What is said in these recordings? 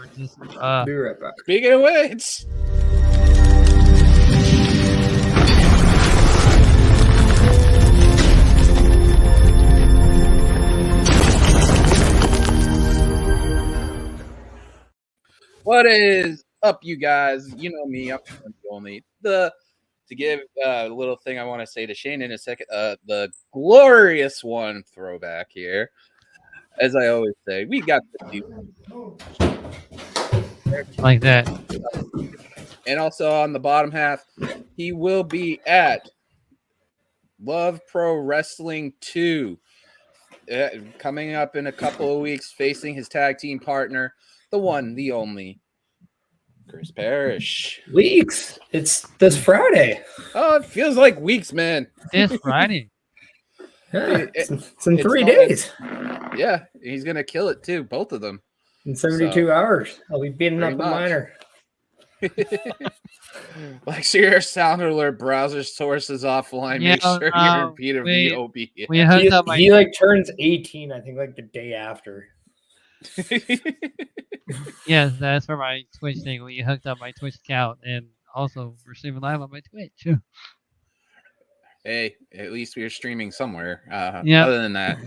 afterwards. Be right back. Speaking of which. What is up, you guys? You know me. I'm only to give a little thing I want to say to Shane in a second. The glorious one throwback here, as I always say, we got the like that. And also on the bottom half, he will be at Love Pro Wrestling 2 coming up in a couple of weeks, facing his tag team partner, the one, the only, Chris Parrish. Weeks. It's this Friday. Oh, it feels like weeks, man. This Friday. Yeah, it's in 3 days. Yeah, he's gonna kill it too, both of them. In 72 hours. I'll be beating up a minor. Like, so your sound alert browser sources offline. Make sure you repeat a VOB. He like turns 18, I think, like the day after. Yes, that's for my Twitch thing. We hooked up my Twitch account and also we're streaming live on my Twitch. Hey, at least we're streaming somewhere. Yeah. Other than that,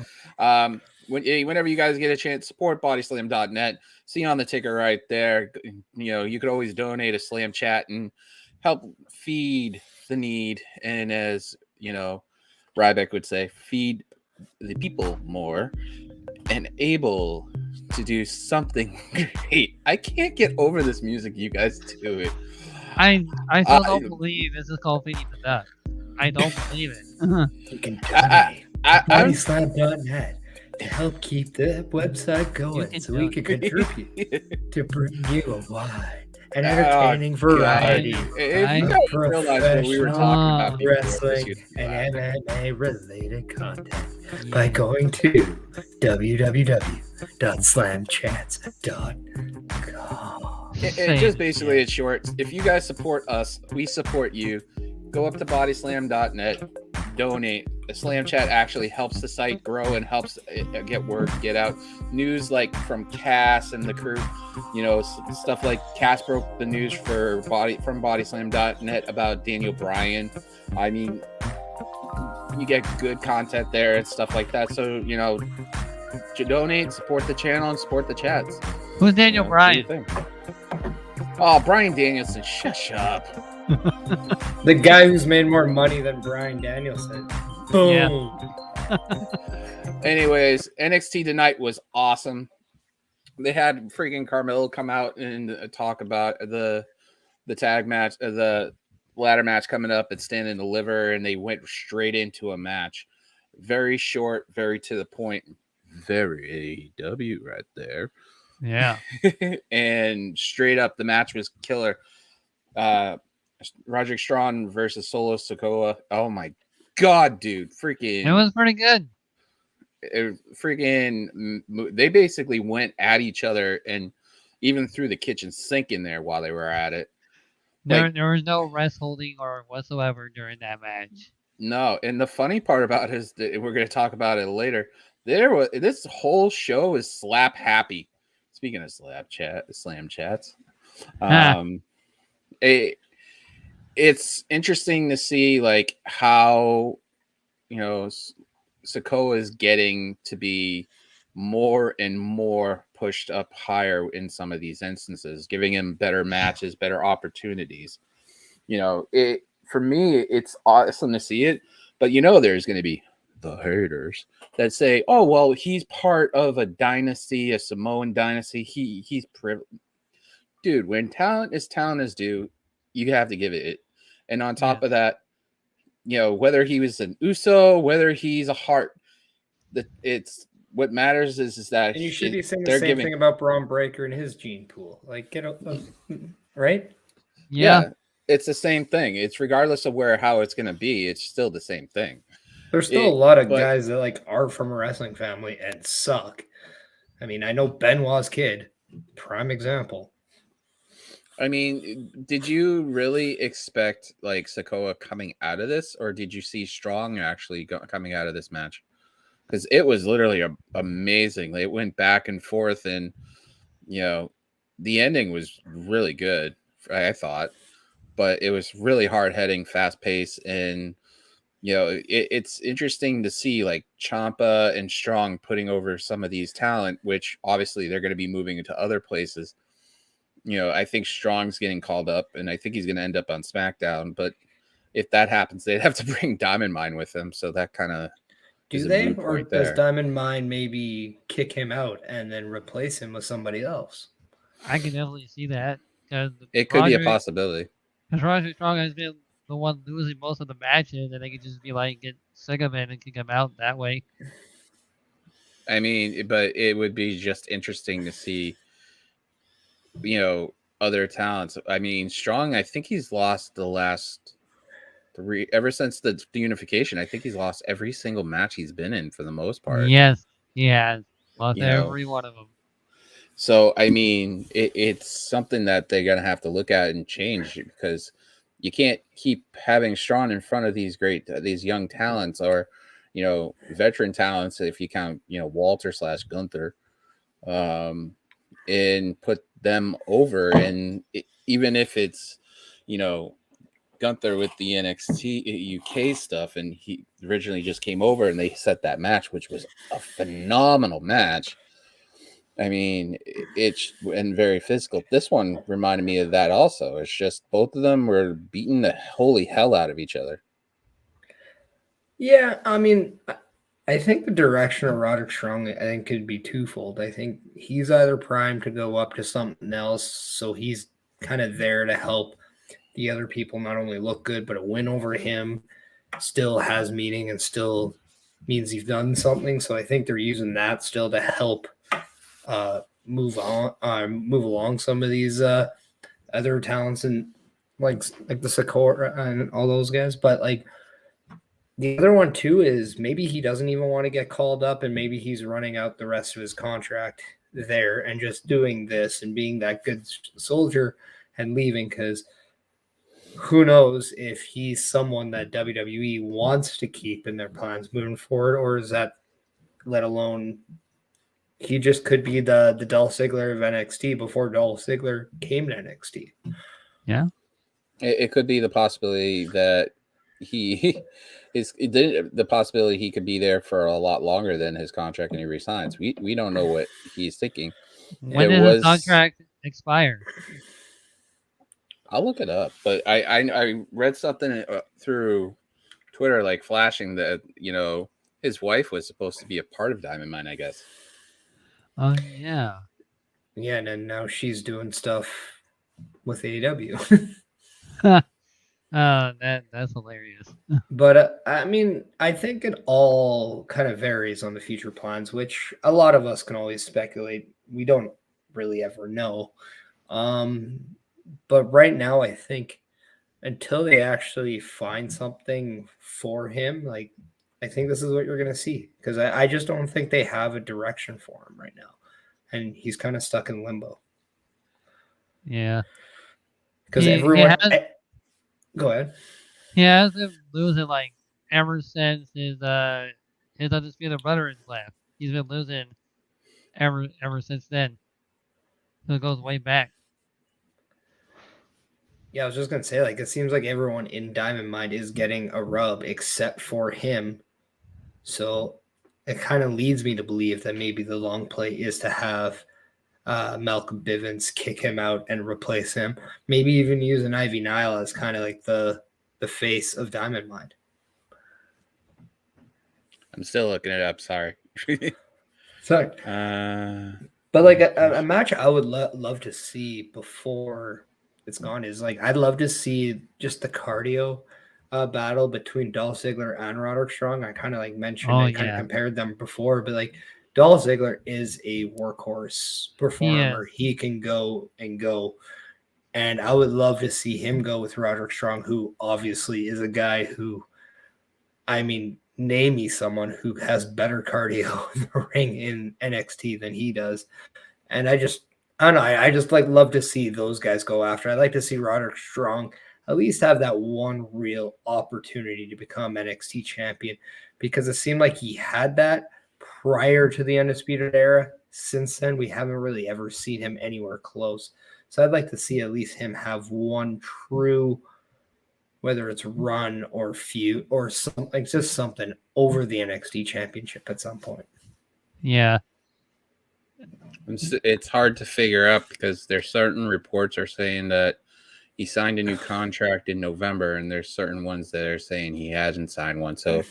whenever you guys get a chance, support bodyslam.net. See on the ticker right there. You know, you could always donate a Slam Chat and help feed the need. And as you know, Ryback would say, feed the people more and able to do something great. I can't get over this music you guys do it. I still don't believe this is called feeding the duck. I don't believe it. You can donate at bodyslam.net to help keep the website going so we can contribute to bring you a wide and entertaining variety of professional wrestling and MMA related content by going to www.slamchats.com. Just basically, it's short. If you guys support us, we support you. Go up to bodyslam.net, donate. The Slam Chat actually helps the site grow and helps it get word get out. News like from Cass and the crew, you know, stuff like Cass broke the news from bodyslam.net about Daniel Bryan. I mean, you get good content there and stuff like that. So, you know, donate, support the channel, and support the chats. Who's Daniel Bryan? Oh, Bryan Danielson, shut up. The guy who's made more money than Bryan Danielson. Boom. Yeah. Anyways, NXT tonight was awesome. They had freaking Carmelo come out and talk about the tag match, the ladder match coming up at Stand and Deliver, and they went straight into a match. Very short, very to the point, very AEW right there. Yeah. And straight up, the match was killer. Roderick Strong versus Solo Sikoa. Oh my god, dude! Freaking, it was pretty good. They basically went at each other and even threw the kitchen sink in there while they were at it. There was no rest holding or whatsoever during that match. No, and the funny part about it is that we're going to talk about it later. This whole show is slap happy. Speaking of Slam Chats, it's interesting to see like how, you know, Sikoa is getting to be more and more pushed up higher in some of these instances, giving him better matches, better opportunities. You know, for me, it's awesome to see it, but you know, there's going to be the haters that say, "Oh, well, he's part of a dynasty, a Samoan dynasty. He's privileged." Dude, when talent is due, you have to give it. And on top of that, you know, whether he was an Uso, whether he's a Hart, it's what matters is that and you should be saying the same thing about Braun Breaker and his gene pool. Like, get right? Yeah, it's the same thing. It's regardless of how it's going to be, it's still the same thing. There's still a lot of guys that like are from a wrestling family and suck. I mean, I know Benoit's kid, prime example. I mean, did you really expect like Sikoa coming out of this, or did you see Strong actually coming out of this match? Because it was literally amazing. It went back and forth, and you know, the ending was really good, I thought, but it was really hard hitting, fast paced, and it's interesting to see like Ciampa and Strong putting over some of these talent, which obviously they're going to be moving into other places. I think Strong's getting called up, and I think he's going to end up on SmackDown. But if that happens, they'd have to bring Diamond Mine with them. So that kind of do they, or does Diamond Mine maybe kick him out and then replace him with somebody else? I can definitely see that. It could be a possibility. Because Roderick Strong has been the one losing most of the matches, and they could just be like, get sick of it and kick him out that way. I mean, but it would be just interesting to see, other talents. I mean, Strong, I think he's lost the last 3, ever since the unification. I think he's lost every single match he's been in for the most part. Yes, he has lost every one of them. So, I mean, it's something that they're going to have to look at and change, because you can't keep having Strong in front of these young talents, or, veteran talents, if you count, Walter / Gunther, and put them over. And even if it's, Gunther with the NXT UK stuff, and he originally just came over and they set that match, which was a phenomenal match. I mean, it's and very physical. This one reminded me of that also. It's just both of them were beating the holy hell out of each other. Yeah, I mean, I think the direction of Roderick Strong, I think, could be twofold. I think he's either primed to go up to something else, so he's kind of there to help the other people not only look good, but a win over him still has meaning and still means he's done something. So I think they're using that still to help move along some of these other talents, and like the Sakura and all those guys. But like the other one too is maybe he doesn't even want to get called up, and maybe he's running out the rest of his contract there and just doing this and being that good soldier and leaving, because who knows if he's someone that WWE wants to keep in their plans moving forward, or is that, let alone, he just could be the Dolph Ziggler of NXT before Dolph Ziggler came to NXT. Yeah. It could be the possibility that the possibility he could be there for a lot longer than his contract, and he resigns. We don't know what he's thinking. When did his contract expire? I'll look it up, but I read something through Twitter, like flashing that his wife was supposed to be a part of Diamond Mine, I guess. Oh yeah, and then now she's doing stuff with AEW. That's hilarious. But I mean, I think it all kind of varies on the future plans, which a lot of us can always speculate. We don't really ever know. But right now, I think until they actually find something for him, like, I think this is what you're going to see, because I just don't think they have a direction for him right now. And he's kind of stuck in limbo. Yeah. Because everyone... Go ahead. He has been losing, like, ever since his Undisputed Veterans left. He's been losing ever since then. So it goes way back. Yeah, I was just going to say, like, it seems like everyone in Diamond Mine is getting a rub except for him. So it kind of leads me to believe that maybe the long play is to have Malcolm Bivens kick him out and replace him. Maybe even use an Ivy Nile as kind of like the face of Diamond Mine. I'm still looking it up. Sorry. Sorry. But like a match I would love to see before it's gone is, like, I'd love to see just the cardio battle between Dolph Ziggler and Roderick Strong. I kind of like mentioned, I kind of compared them before, but like Dolph Ziggler is a workhorse performer. He can go and go. And I would love to see him go with Roderick Strong, who obviously is a guy who, I mean, name me someone who has better cardio in the ring in NXT than he does. And I don't know. I just like love to see those guys go after. I'd like to see Roderick Strong at least have that one real opportunity to become NXT champion, because it seemed like he had that prior to the Undisputed Era. since then, we haven't really ever seen him anywhere close. So I'd like to see at least him have one true, whether it's run or feud or something, like just something over the NXT championship at some point. Yeah. It's hard to figure out because there's certain reports are saying that he signed a new contract in November, and there's certain ones that are saying he hasn't signed one. So,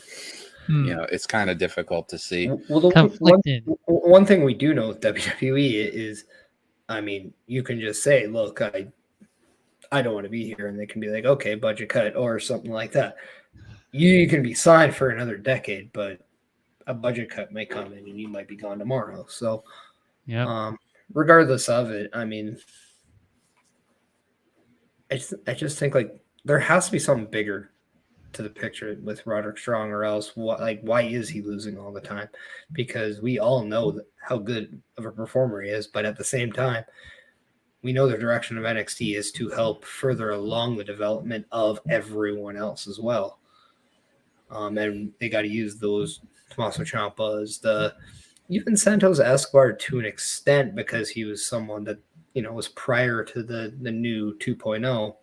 it's kind of difficult to see. Well, Conflicted. One thing we do know with WWE is, I mean, you can just say, look, I don't want to be here. And they can be like, okay, budget cut or something like that. You can be signed for another decade, but a budget cut may come in and you might be gone tomorrow. So, regardless of it, I mean, I just think like there has to be something bigger to the picture with Roderick Strong, or else why is he losing all the time? Because we all know how good of a performer he is, but at the same time, we know the direction of NXT is to help further along the development of everyone else as well. And they got to use those Tommaso Ciampas, even Santos Escobar to an extent, because he was someone that was prior to the new 2.0.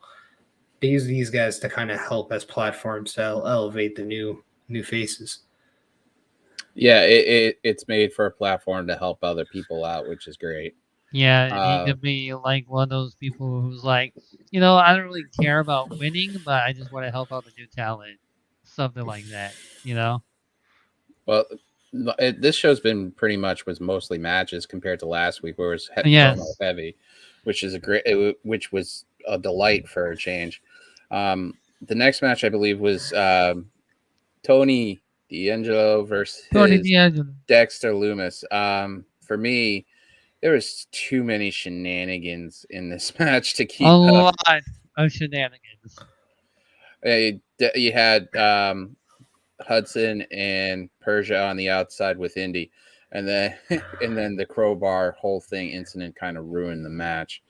They use these guys to kind of help as platforms to elevate the new faces. Yeah, it's made for a platform to help other people out, which is great. Yeah, he could be like one of those people who's like, I don't really care about winning, but I just want to help out the new talent. Something like that, Well, this show's been pretty much was mostly matches compared to last week, where it was promo heavy, which was a delight for a change. The next match, I believe, was Tony D'Angelo versus Dexter Loomis. For me, there was too many shenanigans in this match to keep a lot of shenanigans. You had Hudson and Persia on the outside with Indy, and then the crowbar whole thing incident kind of ruined the match.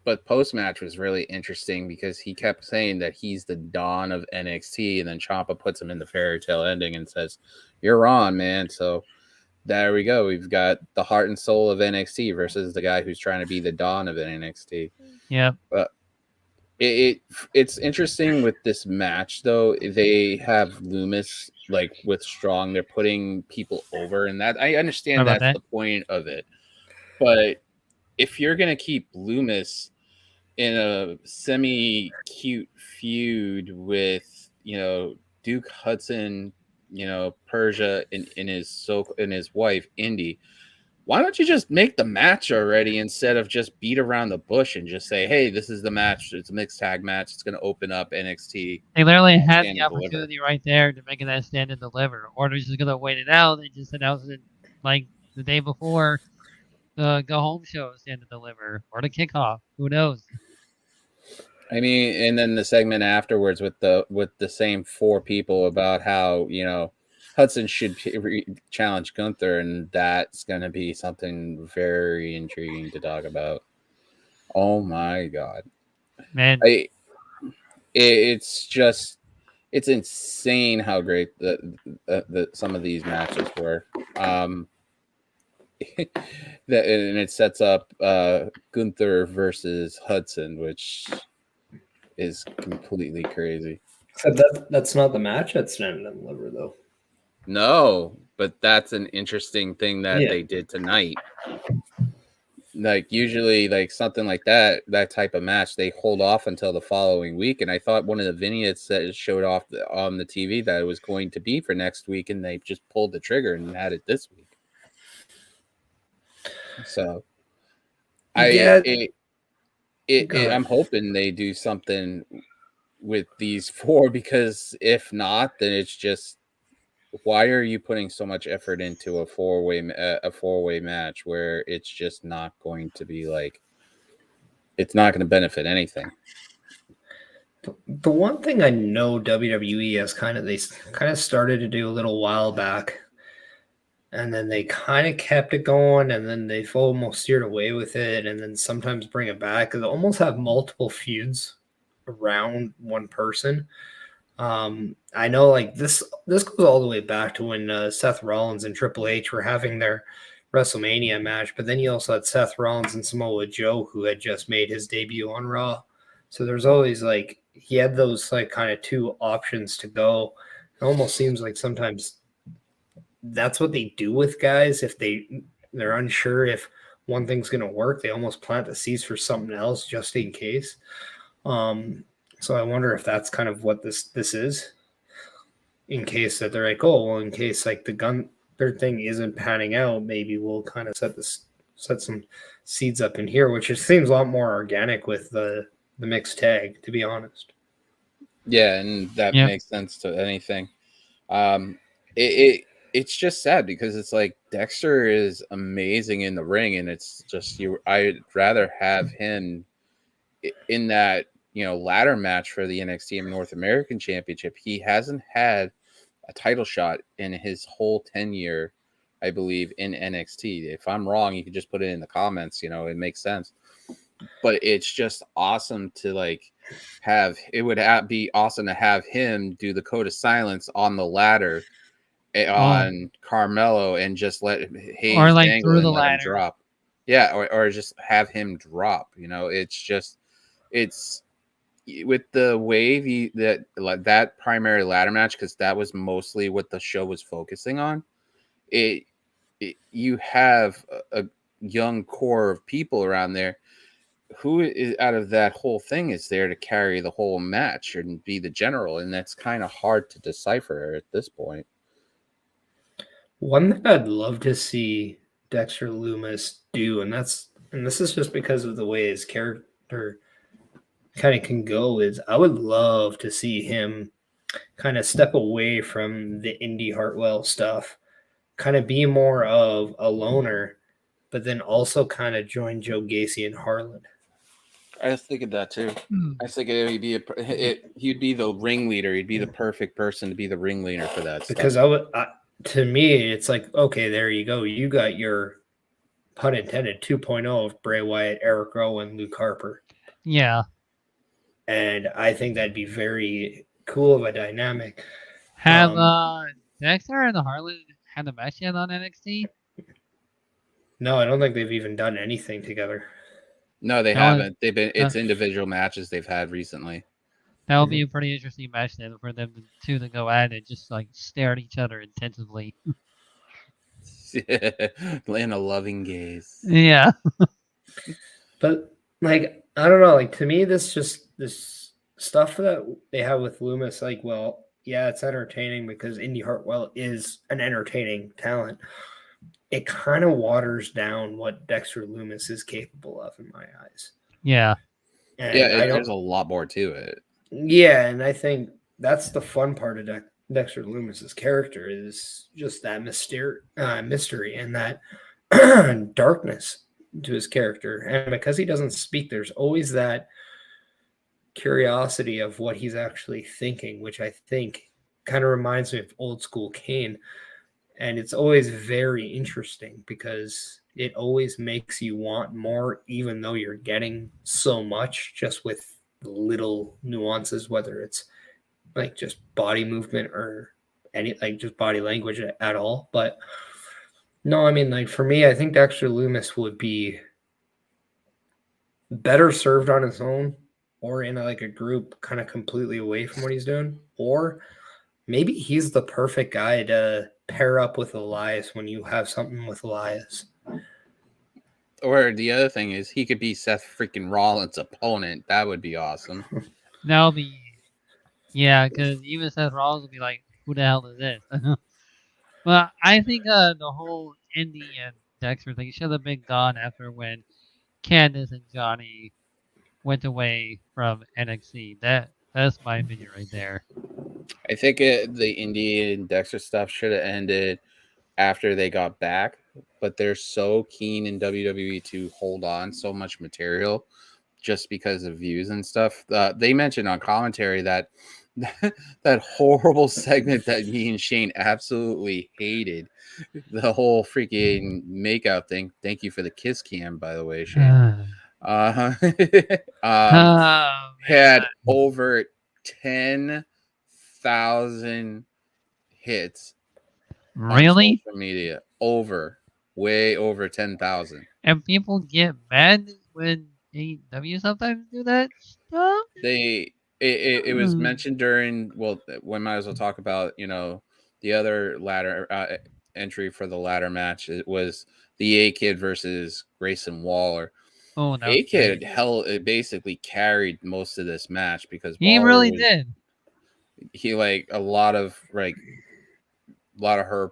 But post-match was really interesting because he kept saying that he's the Don of NXT, and then Ciampa puts him in the fairy tale ending and says, "You're on, man." So there we go. We've got the heart and soul of NXT versus the guy who's trying to be the Don of NXT. Yeah. But it's interesting with this match, though. They have Loomis with Strong. They're putting people over, and that I understand that's the point of it. But if you're going to keep Loomis in a semi-cute feud with, Duke Hudson, Persia and his wife, Indy, why don't you just make the match already instead of just beat around the bush and just say, hey, this is the match. It's a mixed tag match. It's going to open up NXT. They literally had the opportunity right there to make that stand and deliver. Or they're just going to wait it out. They just announced it the day before the go home show, stand and deliver, or the kickoff. Who knows? I mean, and then the segment afterwards with the same four people about how Hudson should challenge Gunther, and that's going to be something very intriguing to talk about. Oh my god, man! It's insane how great the some of these matches were. And it sets up Gunther versus Hudson, which is completely crazy. So that's not the match at Stand and Deliver, though. No, but that's an interesting thing that they did tonight. Usually, something like that type of match, they hold off until the following week. And I thought one of the vignettes that showed off on the TV that it was going to be for next week, and they just pulled the trigger and had it this week. So, I'm hoping they do something with these four, because if not, then it's just, why are you putting so much effort into a four-way match where it's just not going to be it's not going to benefit anything? The one thing I know WWE has they started to do a little while back, and then they kind of kept it going, and then they've almost steered away with it, and then sometimes bring it back. They almost have multiple feuds around one person. I know like this goes all the way back to when Seth Rollins and Triple H were having their WrestleMania match, but then you also had Seth Rollins and Samoa Joe, who had just made his debut on Raw. So there's always like he had those like kind of two options to go. It almost seems like sometimes that's what they do with guys if they're unsure if one thing's going to work. They almost plant the seeds for something else just in case. So I wonder if that's kind of what this is. In case that they're like, oh, well, in case like the Gunther thing isn't panning out, maybe we'll kind of set some seeds up in here, which just seems a lot more organic with the mixed tag, to be honest. Yeah, and that Yep. makes sense to anything. It's just sad because it's like Dexter is amazing in the ring, and it's just I'd rather have him in that ladder match for the NXT North American Championship. He hasn't had a title shot in his whole tenure, I believe, in NXT. If I'm wrong, you can just put it in the comments. It makes sense. But it's just awesome to like be awesome to have him do the code of silence on the ladder on Carmelo and just let Hayes Or like dangle through and the let him ladder. drop. Yeah, or just have him drop. It's with the wave that primary ladder match, because that was mostly what the show was focusing on. You have a young core of people around there who is out of that whole thing is there to carry the whole match and be the general, and that's kind of hard to decipher at this point. One thing I'd love to see Dexter Loomis do, and this is just because of the way his character kind of can go, is I would love to see him kind of step away from the Indy Hartwell stuff, kind of be more of a loner, but then also kind of join Joe Gacy and Harlan. I was thinking that too. I think he'd be the ringleader. He'd be the perfect person to be the ringleader for that because stuff. To me, it's like, okay, there you go. You got your, pun intended, 2.0 of Bray Wyatt, Eric Rowan, Luke Harper. Yeah. And I think that'd be very cool of a dynamic. Have Dexter and Harlan had a match yet on NXT? No, I don't think they've even done anything together. No, they haven't. It's individual matches they've had recently. That would be a pretty interesting match then for them to go at it, just like stare at each other intensively. In a loving gaze. Yeah. But like, I don't know, like to me this stuff that they have with Loomis, like, well, yeah, it's entertaining because Indy Hartwell is an entertaining talent. It kind of waters down what Dexter Loomis is capable of in my eyes. Yeah. And there's a lot more to it. Yeah, and I think that's the fun part of Dexter Loomis's character is just that mystery and that darkness to his character. And because he doesn't speak, there's always that curiosity of what he's actually thinking, which I think kind of reminds me of old school Kane. And it's always very interesting because it always makes you want more, even though you're getting so much just with little nuances, whether it's like just body movement or any like just body language at all. But no, I mean, like for me, I think Dexter Loomis would be better served on his own or in a group kind of completely away from what he's doing, or maybe he's the perfect guy to pair up with Elias when you have something with Elias. Or the other thing is he could be Seth freaking Rollins' opponent. That would be awesome. That would be, yeah, because even Seth Rollins would be like, who the hell is this? Well, I think the whole Indy and Dexter thing should have been gone after when Candice and Johnny went away from NXT. That's my opinion right there. I think the Indy and Dexter stuff should have ended after they got back, but they're so keen in WWE to hold on so much material just because of views and stuff. They mentioned on commentary that that horrible segment that me and Shane absolutely hated, the whole freaking makeout thing. Thank you for the kiss cam, by the way, Shane. Had over 10,000 10,000 hits Really? on social media. Way over 10,000. And people get mad when AEW sometimes do that stuff? It was mentioned during, well, we might as well talk about, the other ladder entry for the ladder match. It was the A-Kid versus Grayson Waller. Oh, that was A-Kid great. it basically carried most of this match because He Waller really was, did. he like a lot of her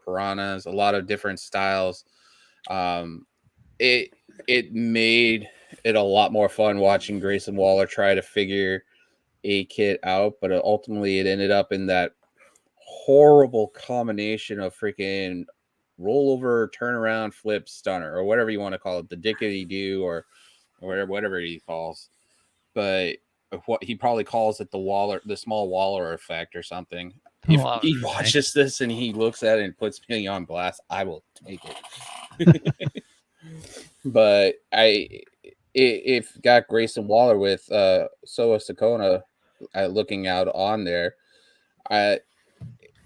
piranhas, a lot of different styles. It made it a lot more fun watching Grayson Waller try to figure A-Kid out, but ultimately it ended up in that horrible combination of freaking rollover, turnaround, flip, stunner, or whatever you want to call it, the dickety do, or whatever he calls. But what he probably calls it the small Waller effect or something. If he watches this and he looks at it and puts me on blast, I will take it. But if got Grayson Waller with Soa Sakona looking out on there,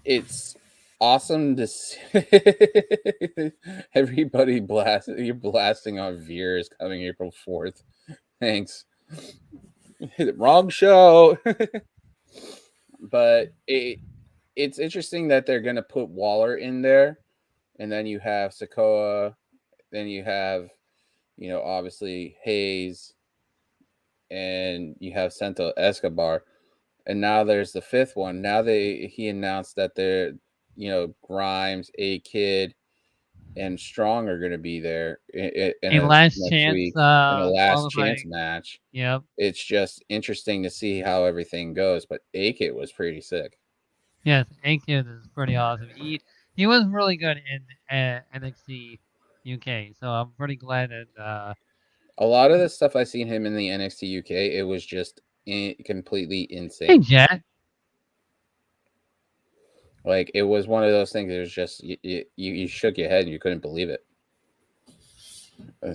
it's awesome to see everybody blasting on Veers coming April 4th. Thanks. Wrong show. But it's interesting that they're going to put Waller in there, and then you have Sikoa, then you have, obviously Hayes, and you have Santo Escobar, and now there's the fifth one. Now he announced that they're, Grimes, A-Kid, and Strong are going to be there in a last next chance week in a last qualifying. chance match. Yep. It's just interesting to see how everything goes, but A-Kid was pretty sick. Yes, A-Kid is pretty awesome. He was really good in NXT UK, so I'm pretty glad that a lot of the stuff I seen him in the NXT UK, it was just completely insane. Hey, Jack. Like, it was one of those things. It was just you shook your head and you couldn't believe it.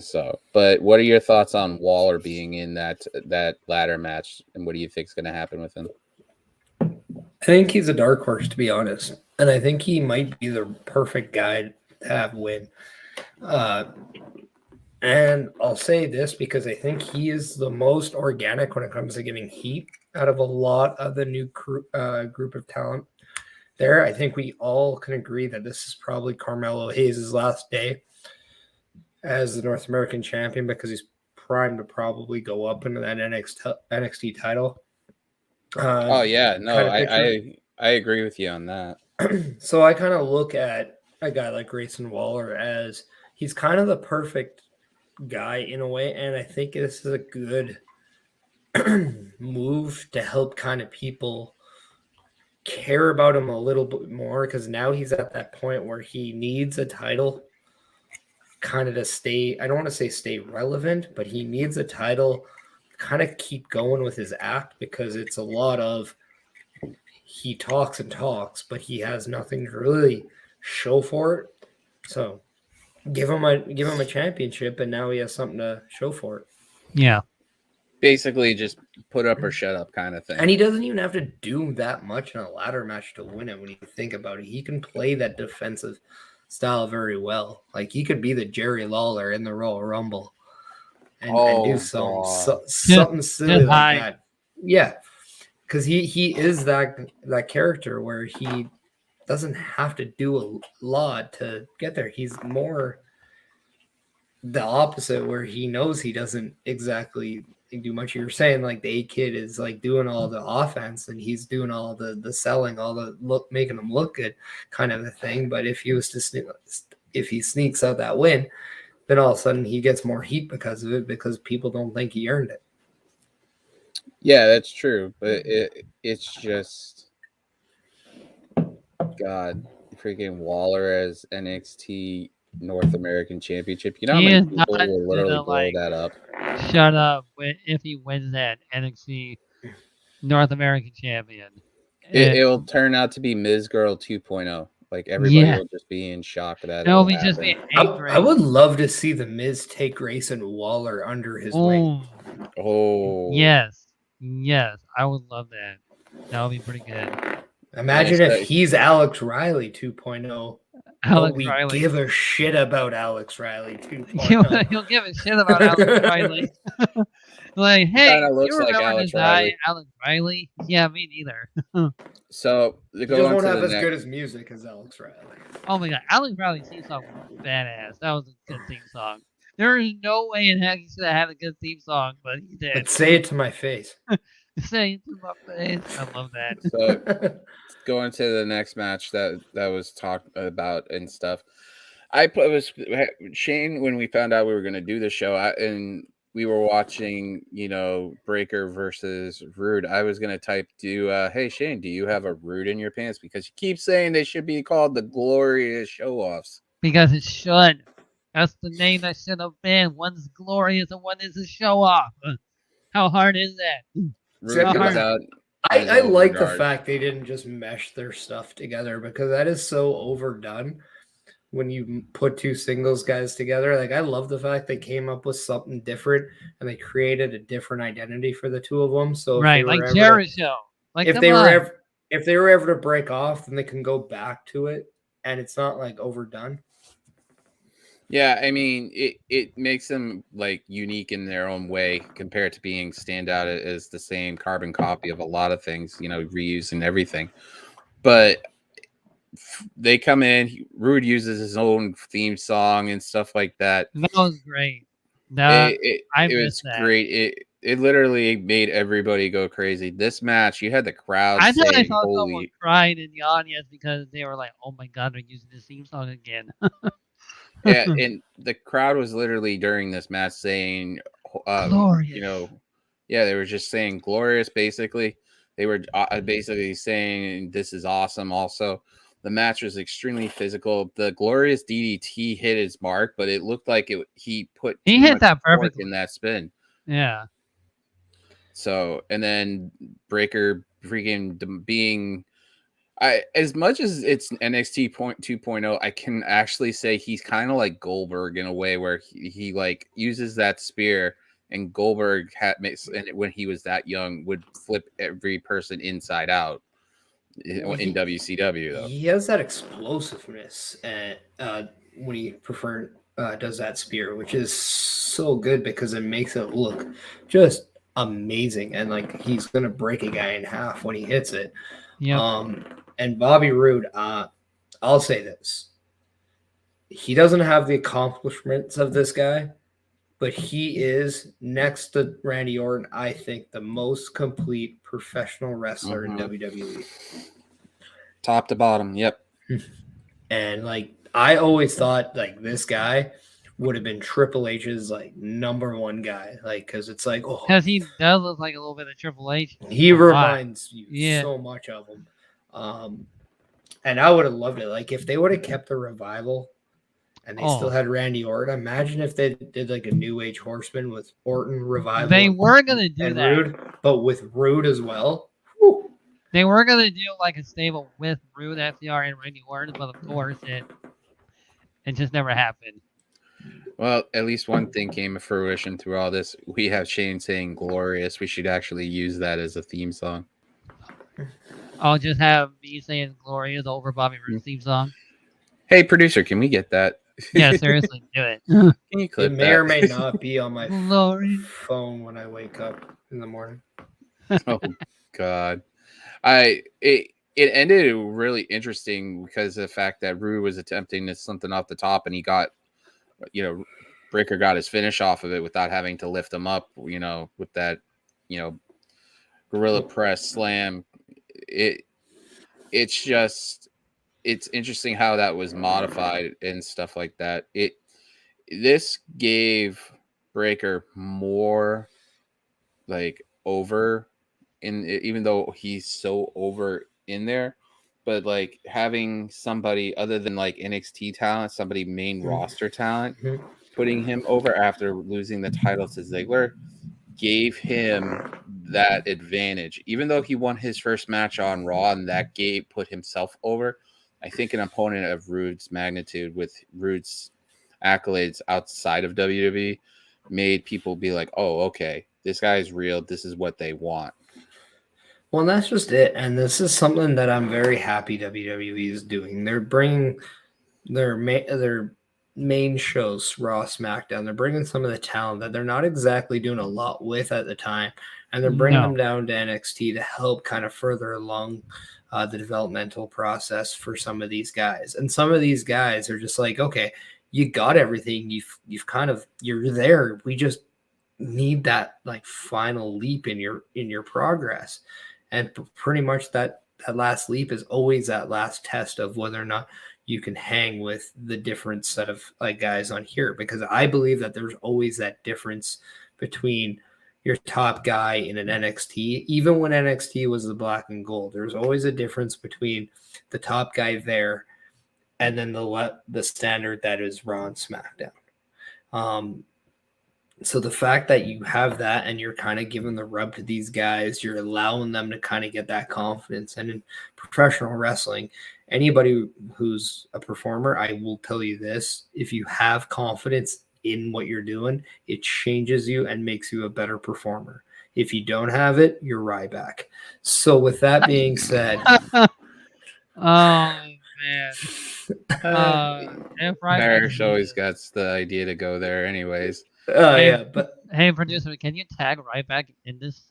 So, but what are your thoughts on Waller being in that ladder match, and what do you think is going to happen with him? I think he's a dark horse, to be honest, and I think he might be the perfect guy to have win. And I'll say this because I think he is the most organic when it comes to getting heat out of a lot of the new group of talent there. I think we all can agree that this is probably Carmelo Hayes' last day as the North American champion because he's primed to probably go up into that NXT title. Oh yeah, no, I agree with you on that. So I kind of look at a guy like Grayson Waller as he's kind of the perfect guy in a way, and I think this is a good move to help kind of people care about him a little bit more because now he's at that point where he needs a title kind of to stay, I don't want to say stay relevant, but he needs a title to kind of keep going with his act because it's a lot of he talks and talks, but he has nothing to really show for it. So give him a championship, and now he has something to show for it. Yeah. Basically, just put up or shut up kind of thing. And he doesn't even have to do that much in a ladder match to win it when you think about it. He can play that defensive style very well. Like, he could be the Jerry Lawler in the Royal Rumble and do something silly like that. Yeah, because he is that character where he doesn't have to do a lot to get there. He's more the opposite, where he knows he doesn't exactly do much. You're saying like the A-Kid is like doing all the offense and he's doing all the selling, all the making them look good kind of a thing. But if he sneaks out that win, then all of a sudden he gets more heat because of it, because people don't think he earned it. Yeah, that's true, but it's just God, freaking Waller as NXT North American Championship. You know how many people will literally blow that up? Shut up if he wins that NXT North American Champion. It'll turn out to be Miz Girl 2.0. Like, everybody will just be in shock that it'll be just be angry. I would love to see the Miz take Grayson Waller under his wing. Oh. Yes. I would love that. That would be pretty good. Imagine if he's Alex Riley 2.0. Alex we Riley. give a shit about Alex Riley 2.0. He'll give a shit about Alex Riley. Like, hey, looks you remember like Alex this guy, Riley. Alex Riley? Yeah, me neither. So he just won't have as good as music as Alex Riley. Oh my god, Alex Riley's theme song was badass. That was a good theme song. There is no way in heck he should have had a good theme song, but he did. But say it to my face. Say it to my face. I love that. So going to the next match that was talked about and stuff. I was Shane when we found out we were going to do the show, and we were watching, Breaker versus Rude. I was going to type to, hey, Shane, do you have a Rude in your pants? Because you keep saying they should be called the Glorious Show-Offs. Because it should. That's the name that should have been. One's glorious and one is a show-off. How hard is that? Rude comes out. I like the fact they didn't just mesh their stuff together, because that is so overdone. When you put two singles guys together, like, I love the fact they came up with something different and they created a different identity for the two of them. So right, like Jericho. Like, if they were ever to break off, then they can go back to it, and it's not like overdone. Yeah, I mean, it makes them like unique in their own way compared to being stand out as the same carbon copy of a lot of things, reuse and everything. But they come in, Rude uses his own theme song and stuff like that. That was great. It was great. It literally made everybody go crazy. This match, you had the crowd I saying, thought someone cried in the audience because they were like, oh my god, they're using this theme song again. Yeah, and the crowd was literally during this match saying, glorious. They were just saying glorious, basically. They were basically saying this is awesome also. The match was extremely physical. The glorious DDT hit his mark, but it looked like he hit that perfectly in that spin. Yeah. So, and then Breaker freaking being... as much as it's NXT 2.0, I can actually say he's kind of like Goldberg in a way where he like uses that spear, and Goldberg when he was that young would flip every person inside out in WCW though. He has that explosiveness when he does that spear, which is so good because it makes it look just amazing, and like he's gonna break a guy in half when he hits it. Yeah. And Bobby Roode, I'll say this. He doesn't have the accomplishments of this guy, but he is, next to Randy Orton, I think, the most complete professional wrestler in WWE. Top to bottom, yep. And, like, I always thought, like, this guy would have been Triple H's, like, number one guy. Like, because it's like, oh. Because he does look like a little bit of Triple H. He reminds you so much of him. And I would have loved it. Like, if they would have kept the Revival and they still had Randy Orton, imagine if they did like a New Age Horseman with Orton, Revival. They were going to do that. Rude, but with Rude as well. Whew. They were going to do like a stable with Rude, FDR, and Randy Orton, but of course it just never happened. Well, at least one thing came to fruition through all this. We have Shane saying glorious. We should actually use that as a theme song. I'll just have me saying glorious over Bobby Roode's theme song. Hey, producer, can we get that? Yeah, seriously, do it. Can you clip it may or may not be on my phone when I wake up in the morning. Oh, God. It ended really interesting because of the fact that Rude was attempting something off the top, and he got, Breaker got his finish off of it without having to lift him up, with that, gorilla press slam. It's interesting how that was modified and stuff like that. This gave Breaker more like over even though he's so over in there, but like having somebody other than like NXT talent, somebody main roster talent, putting him over after losing the title to Ziggler gave him that advantage. Even though he won his first match on Raw and that put himself over, I think an opponent of Rude's magnitude with Rude's accolades outside of WWE made people be like, oh, okay, this guy's real. This is what they want. Well, that's just it. And this is something that I'm very happy WWE is doing. They're bringing their main shows, Raw, SmackDown. They're bringing some of the talent that they're not exactly doing a lot with at the time, and they're bringing them down to NXT to help kind of further along the developmental process for some of these guys. And some of these guys are just like, okay, you got everything. You've kind of, you're there. We just need that like final leap in your progress. And pretty much that last leap is always that last test of whether or not you can hang with the different set of like guys on here, because I believe that there's always that difference between your top guy in an NXT. Even when NXT was the black and gold, there's always a difference between the top guy there and then the standard that is Raw and SmackDown. So the fact that you have that and you're kind of giving the rub to these guys, you're allowing them to kind of get that confidence. And in professional wrestling, anybody who's a performer, I will tell you this, if you have confidence in what you're doing, it changes you and makes you a better performer. If you don't have it, you're Ryback. So with that being said, oh man, Parrish always got the idea to go there, anyways. Yeah, but hey, producer, can you tag Ryback in this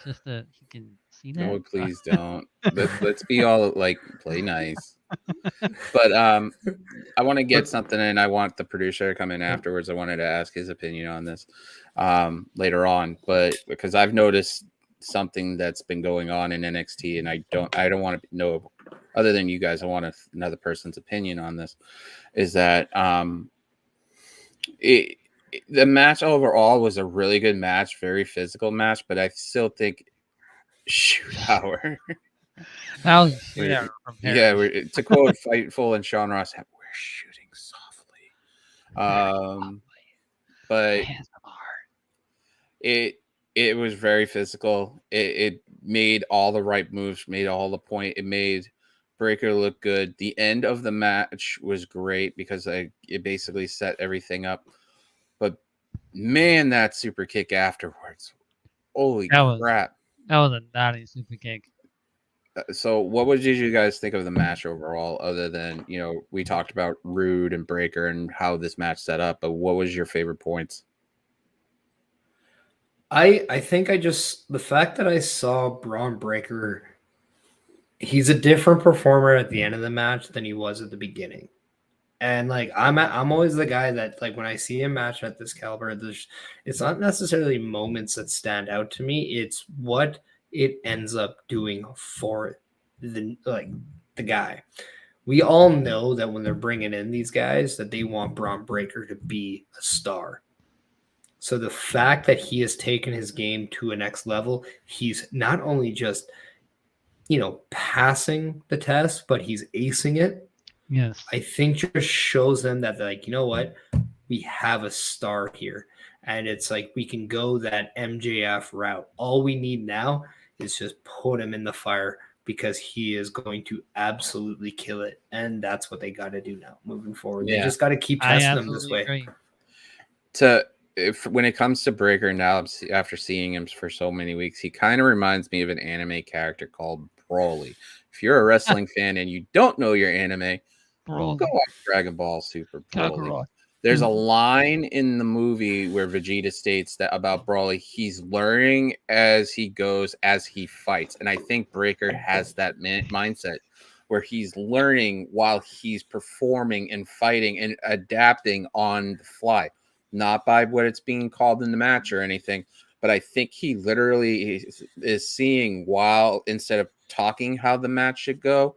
just so he can see that? No, please don't. Let's be all like play nice. But I want to get something in. I want the producer to come in afterwards. I wanted to ask his opinion on this later on, but because I've noticed something that's been going on in NXT, and I don't want to know other than you guys. I want another person's opinion on this. Is that the match overall was a really good match, very physical match, but I still think shoot hour. That was a shootout from Parrish. Yeah, to quote Fightful and Sean Ross, we're shooting softly. But it was very physical. It made all the right moves, made all the point. It made Breaker look good. The end of the match was great because it basically set everything up. But man, that super kick afterwards. Holy crap. That was a naughty super kick. So what did you guys think of the match overall, other than, we talked about Rude and Breaker and how this match set up, but what was your favorite points? I think the fact that I saw Braun Breaker, he's a different performer at the end of the match than he was at the beginning. And like I'm always the guy that like when I see a match at this caliber, it's not necessarily moments that stand out to me. It's what it ends up doing for the guy. We all know that when they're bringing in these guys that they want Braun Breaker to be a star. So the fact that he has taken his game to a next level, he's not only just passing the test, but he's acing it. Yes. I think just shows them that they're like, you know what? We have a star here. And it's like we can go that MJF route. All we need now is just put him in the fire because he is going to absolutely kill it. And that's what they got to do now moving forward. Yeah. They just got to keep testing them this way. Agree. When it comes to Breaker now, after seeing him for so many weeks, he kind of reminds me of an anime character called Broly. If you're a wrestling fan and you don't know your anime, Broly. Go watch Dragon Ball Super Broly. There's a line in the movie where Vegeta states that about Broly, he's learning as he goes, as he fights. And I think Breaker has that mindset where he's learning while he's performing and fighting and adapting on the fly. Not by what it's being called in the match or anything, but I think he literally is seeing while instead of talking how the match should go,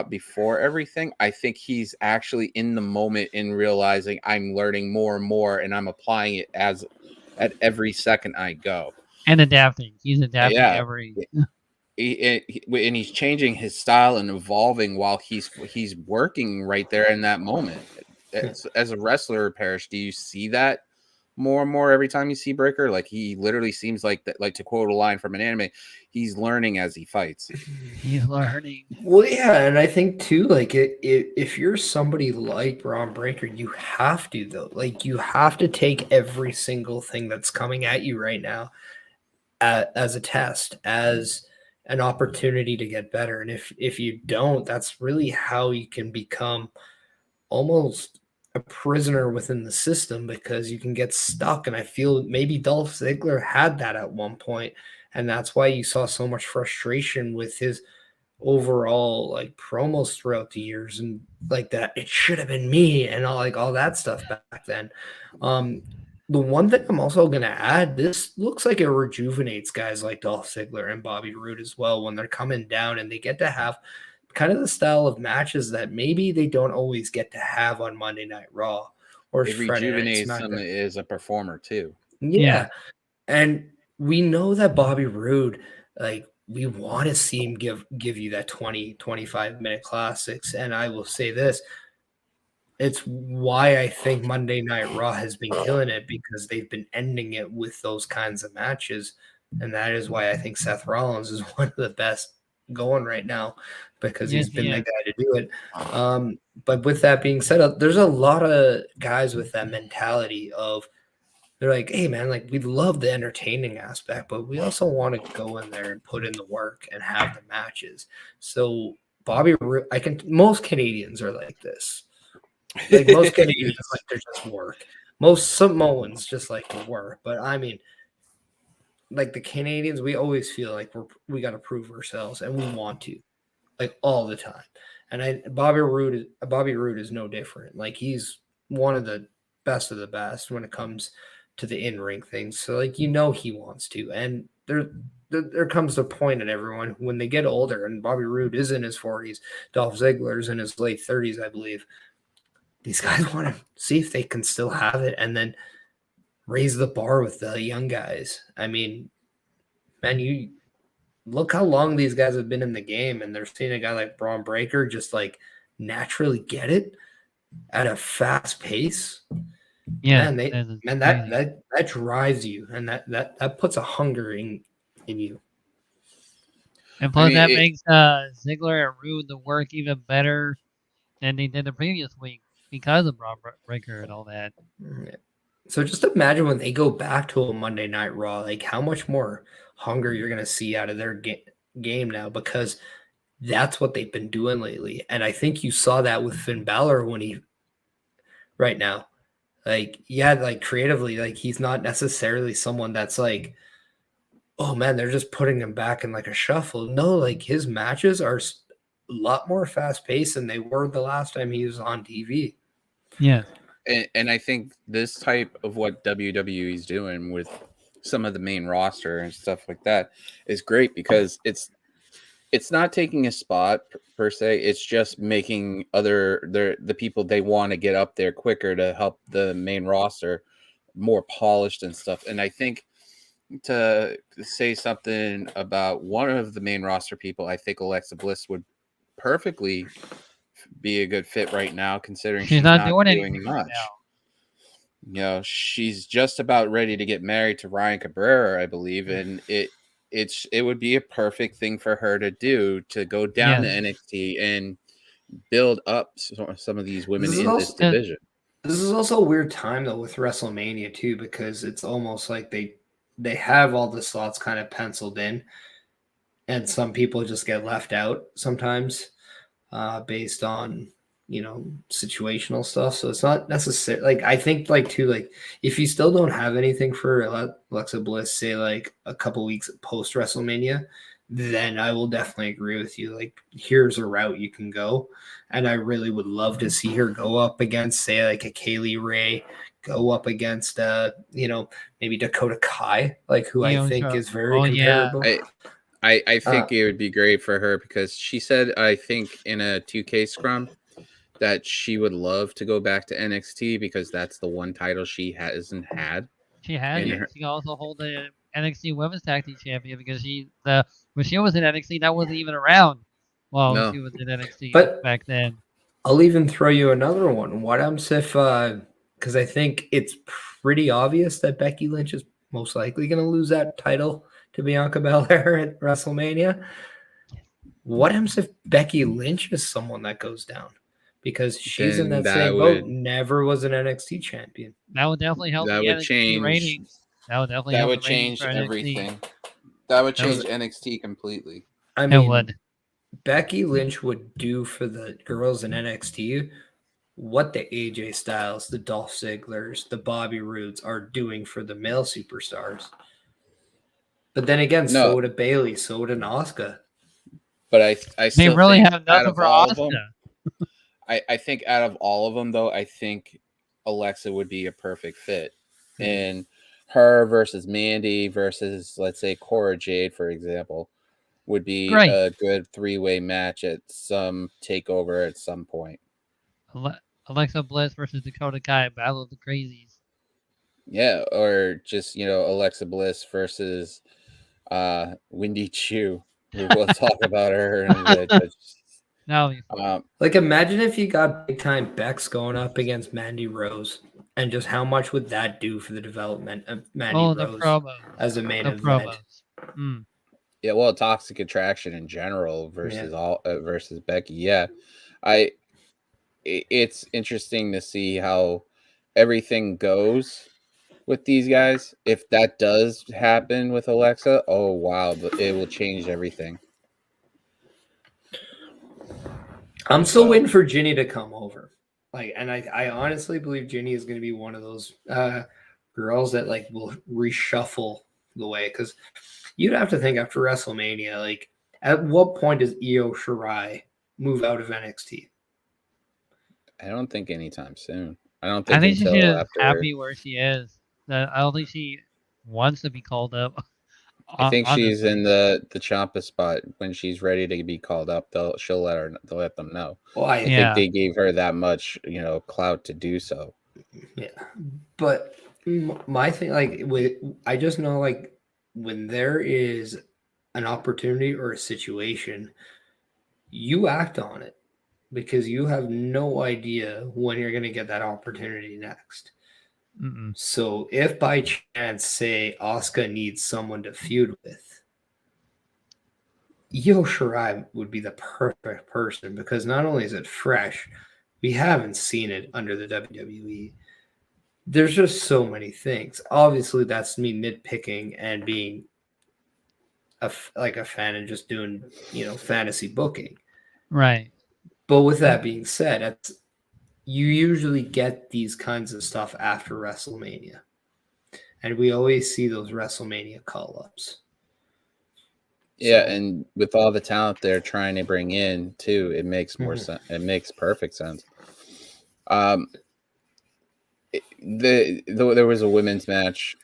before everything, I think he's actually in the moment in realizing I'm learning more and more, and I'm applying it at every second I go. And adapting. He's adapting every. And he's changing his style and evolving while he's working right there in that moment. As a wrestler, Parrish, do you see that more and more every time you see Breaker? Like he literally seems like that. Like to quote a line from an anime, he's learning as he fights. He's learning. Well, yeah, and I think too, like if you're somebody like Braun Breaker, you have to though. Like you have to take every single thing that's coming at you right now as a test, as an opportunity to get better. And if you don't, that's really how you can become almost a prisoner within the system, because you can get stuck. And I feel maybe Dolph Ziggler had that at one point, and that's why you saw so much frustration with his overall like promos throughout the years, and like that it should have been me and all that stuff back then. The one thing I'm also going to add, this looks like it rejuvenates guys like Dolph Ziggler and Bobby Roode as well when they're coming down and they get to have kind of the style of matches that maybe they don't always get to have on Monday Night Raw or It Friday Night rejuvenates them SmackDown. as a performer too. Yeah. And we know that Bobby Roode, like, we want to see him give you that 20-25 minute classics. And I will say this, it's why I think Monday Night Raw has been killing it, because they've been ending it with those kinds of matches. And that is why I think Seth Rollins is one of the best going right now, because he's been the guy to do it. But with that being said, there's a lot of guys with that mentality of, they're like, hey, man, like, we love the entertaining aspect, but we also want to go in there and put in the work and have the matches. So most Canadians are like this. Like, most Canadians, like, they're just work. Most Samoans just like to work. But I mean, like, the Canadians, we always feel like we got to prove ourselves, and we want to, like, all the time. And Bobby Roode is no different. Like, he's one of the best when it comes to the in-ring things. So, like, he wants to. And there comes a point in everyone when they get older, and Bobby Roode is in his 40s, Dolph Ziggler's in his late 30s, I believe. These guys want to see if they can still have it and then raise the bar with the young guys. I mean, man, you look how long these guys have been in the game, and they're seeing a guy like Braun Breaker just like naturally get it at a fast pace. Yeah, that drives you, and that puts a hunger in you. And plus, that makes Ziggler and Roode the work even better than they did the previous week because of Braun Breaker and all that. Yeah. So just imagine when they go back to a Monday Night Raw, like, how much more hunger you're going to see out of their game now, because that's what they've been doing lately. And I think you saw that with Finn Balor right now. Like, yeah, like, creatively, like, he's not necessarily someone that's like, oh man, they're just putting him back in like a shuffle. No, like, his matches are a lot more fast paced than they were the last time he was on TV. Yeah. And I think this type of what WWE is doing with some of the main roster and stuff like that is great, because it's not taking a spot per se. It's just making the people they want to get up there quicker to help the main roster more polished and stuff. And I think, to say something about one of the main roster people, I think Alexa Bliss would perfectly be a good fit right now, considering she's not doing much. You know, she's just about ready to get married to Ryan Cabrera, I believe, and it would be a perfect thing for her to do, to go down to NXT and build up some of these women in this division. This is also a weird time though with WrestleMania too, because it's almost like they have all the slots kind of penciled in, and some people just get left out sometimes based on, situational stuff. So it's not necessary. Like, I think, like, too, like, if you still don't have anything for Alexa Bliss, say like a couple weeks post WrestleMania, then I will definitely agree with you. Like, here's a route you can go. And I really would love to see her go up against, say, like a Kaylee Ray, go up against, maybe Dakota Kai, like, who I think is very comparable. Yeah. I think it would be great for her, because she said, I think in a 2K scrum, that she would love to go back to NXT, because that's the one title she hasn't had. She has it. She also holds the NXT Women's Tag Team Champion, because when she was in NXT, that wasn't even around while she was in NXT back then. I'll even throw you another one. What happens if, because I think it's pretty obvious that Becky Lynch is most likely going to lose that title to Bianca Belair at WrestleMania. What happens if Becky Lynch is someone that goes down? Because she's in that same boat, never was an NXT champion. That would definitely help the NXT ratings. That would definitely change everything. That would change NXT completely. I It mean, would. Becky Lynch would do for the girls in NXT what the AJ Styles, the Dolph Zigglers, the Bobby Roodes are doing for the male superstars. But then again, No, so would Bailey, so would an Asuka. but I They still really think have out nothing of for all of them, Asuka. I think out of all of them though, I think Alexa would be a perfect fit. And her versus Mandy versus, let's say, Cora Jade, for example, would be Right. a good 3-way match at some takeover at some point. Alexa Bliss versus Dakota Kai, Battle of the Crazies. Yeah, or just, Alexa Bliss versus Wendy Chu. We'll talk about her in a bit. But That would be fun. Like, imagine if you got big time Bex going up against Mandy Rose, and just how much would that do for the development of Mandy The Rose promos. as a main The event? promos. yeah, well, Toxic Attraction in general versus versus Becky. Yeah, it's interesting to see how everything goes with these guys. If that does happen with Alexa, oh wow, it will change everything. I'm still waiting for Ginny to come over. And I honestly believe Ginny is going to be one of those girls that will reshuffle the way, because you'd have to think after WrestleMania, at what point does Io Shirai move out of NXT? I don't think anytime soon. I don't I think think until she's after. happy where she is. I don't think she wants to be called up. I think she's honestly. in the Ciampa spot. When she's ready to be called up, they'll let them know. Well, I think they gave her that much, clout to do so. Yeah, but my thing, I just know, when there is an opportunity or a situation, you act on it, because you have no idea when you're going to get that opportunity next. So if by chance, say, Asuka needs someone to feud with, Io Shirai would be the perfect person, because not only is it fresh, we haven't seen it under the WWE. There's just so many things. Obviously, that's me nitpicking and being a fan and just doing, fantasy booking. Right. But with that being said, you usually get these kinds of stuff after WrestleMania. And we always see those WrestleMania call-ups. Yeah, and with all the talent they're trying to bring in too, it makes more sense. It makes perfect sense. There was a women's match,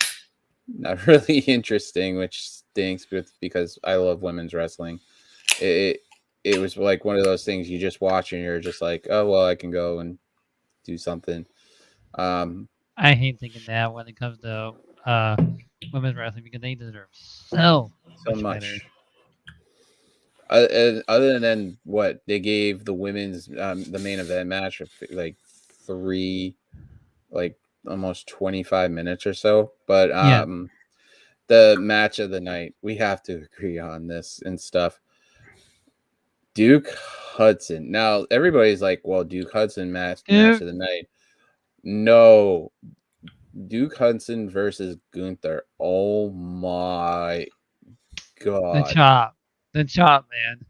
not really interesting, which stinks because I love women's wrestling. It was like one of those things you just watch and you're just like, oh well, I can go and do something. I hate thinking that when it comes to women's wrestling, because they deserve so much better. Other than what they gave the women's the main event match like 3 almost 25 minutes or so, but the match of the night, we have to agree on this and stuff. Duke Hudson. Now everybody's like, well, Duke Hudson match of the night. No, Duke Hudson versus Gunther. Oh my god. The chop, man.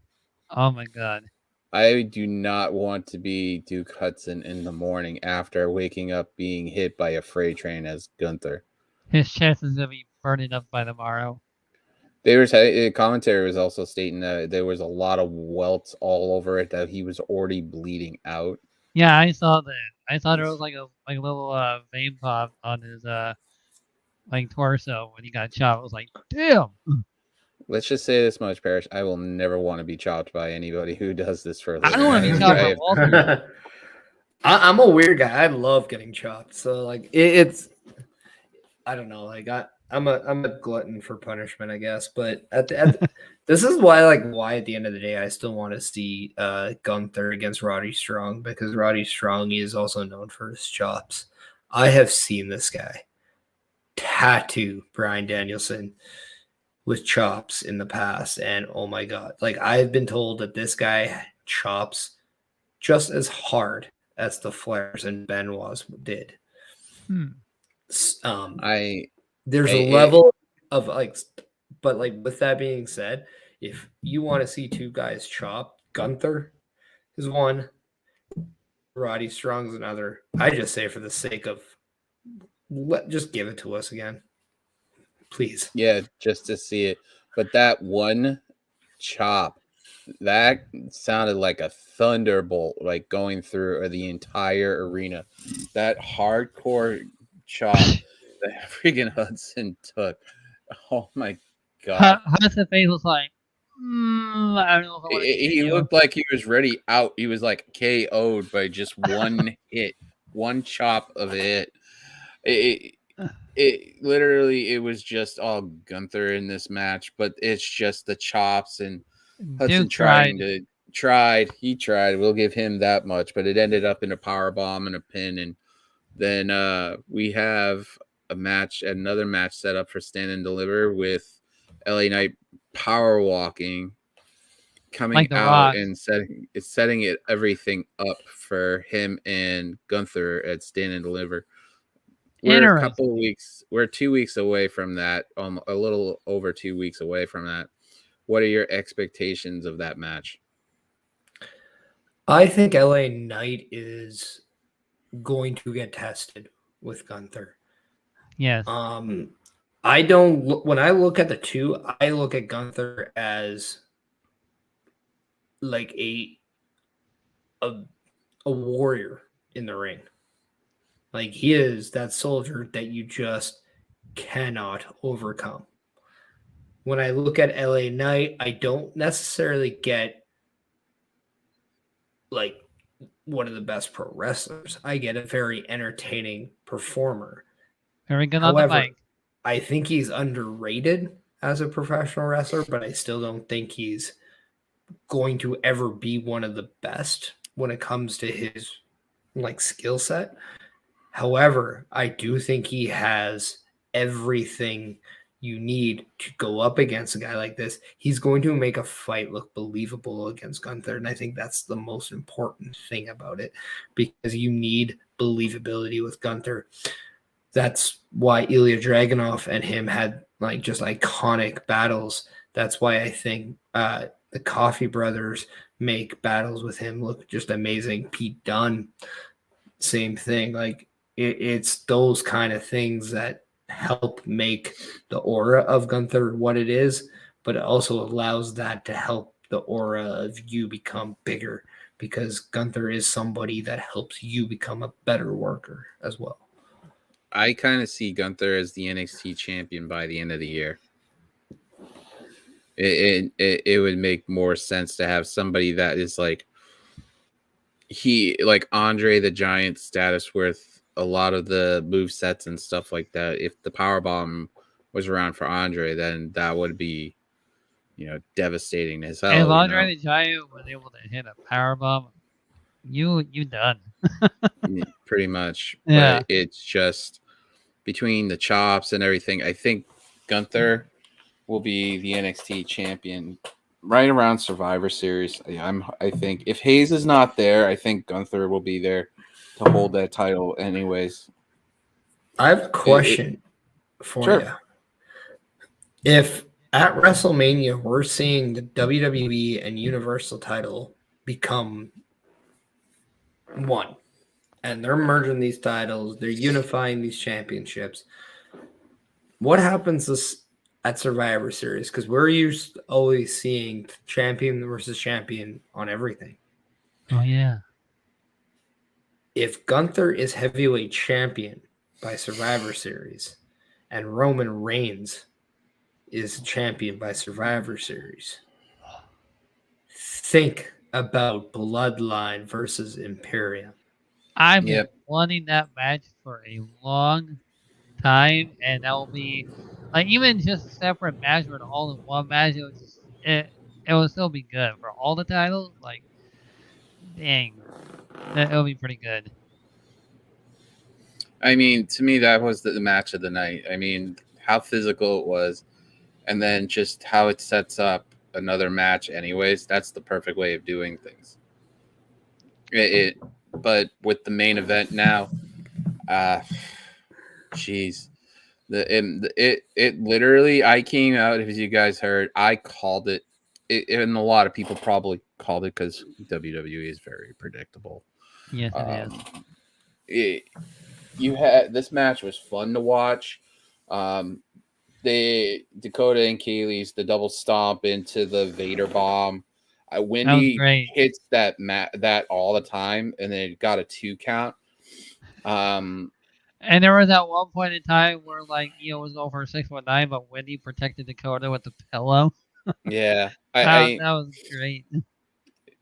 Oh my god. I do not want to be Duke Hudson in the morning after waking up being hit by a freight train as Gunther. His chest is gonna be burning up by tomorrow. Commentary was also stating that there was a lot of welts all over it, that he was already bleeding out. Yeah, I saw that. I thought there was like a little vein pop on his torso when he got chopped. I was like, damn. Let's just say this much, Parrish. I will never want to be chopped by anybody who does this for a living. I don't want to be chopped by Walter. I'm a weird guy. I love getting chopped. So it's I don't know. I'm a glutton for punishment, I guess. But this is why at the end of the day I still want to see Gunther against Roddy Strong, because Roddy Strong is also known for his chops. I have seen this guy tattoo Bryan Danielson with chops in the past, and oh my god, I've been told that this guy chops just as hard as the Flairs and Benoits did. There's a level of but with that being said, If you want to see two guys chop, Gunther is one, Roddy Strong's another. I just say for the sake of just give it to us again, please. Yeah, just to see it. But that one chop, that sounded like a thunderbolt, like going through the entire arena. That hardcore chop that freaking Hudson took. Oh my god. Hudson face was like, I don't know if I want to He continue. looked like he was ready out. He was like KO'd by just one hit, one chop of a hit. It literally, it was just all Gunther in this match, but it's just the chops and Hudson Duke tried. He tried. We'll give him that much, but it ended up in a power bomb and a pin. And then we have another match set up for Stand and Deliver with LA Knight power walking, coming Like The out Rock. and setting everything up for him and Gunther at Stand and Deliver. We're 2 weeks away from that, a little over 2 weeks away from that. What are your expectations of that match? I think LA Knight is going to get tested with Gunther. Yes. I don't. When I look at the two, I look at Gunther as like a warrior in the ring. Like he is that soldier that you just cannot overcome. When I look at LA Knight, I don't necessarily get like one of the best pro wrestlers. I get a very entertaining performer. Very good However, on the mic. I think he's underrated as a professional wrestler, but I still don't think he's going to ever be one of the best when it comes to his like skill set. However, I do think he has everything you need to go up against a guy like this. He's going to make a fight look believable against Gunther, and I think that's the most important thing about it, because you need believability with Gunther. That's why Ilya Dragunov and him had like just iconic battles. That's why I think the Coffey brothers make battles with him look just amazing. Pete Dunne, same thing. Like it's those kind of things that help make the aura of Gunther what it is, but it also allows that to help the aura of you become bigger, because Gunther is somebody that helps you become a better worker as well. I kind of see Gunther as the NXT champion by the end of the year. It would make more sense to have somebody that is like Andre the Giant status with a lot of the move sets and stuff like that. If the powerbomb was around for Andre, then that would be, devastating as hell. If Andre the Giant was able to hit a powerbomb, you done. Pretty much. Yeah. But it's just between the chops and everything, I think Gunther will be the NXT champion right around Survivor Series. I think if Hayes is not there, I think Gunther will be there to hold that title anyways. I have a question for you. If at WrestleMania we're seeing the WWE and Universal title become one, and they're merging these titles, they're unifying these championships, what happens at Survivor Series? Because we're always seeing champion versus champion on everything. Oh, yeah. If Gunther is heavyweight champion by Survivor Series and Roman Reigns is champion by Survivor Series, think about Bloodline versus Imperium. I've been wanting that match for a long time, and that will be like even just a separate match or all in one match. It will still be good for all the titles. Like, dang, it'll be pretty good. I mean, to me, that was the match of the night. I mean, how physical it was, and then just how it sets up another match. Anyways, that's the perfect way of doing things. But with the main event now, jeez. It literally, I came out, as you guys heard, I called it and a lot of people probably called it because WWE is very predictable. Yes, it is. You had this match was fun to watch. The Dakota and Kaylee's the double stomp into the Vader bomb. That was Wendy great. hits that all the time, and then it got a 2 count. And there was that one point in time where like Io was over 619, but Wendy protected Dakota with the pillow. Yeah, That was great.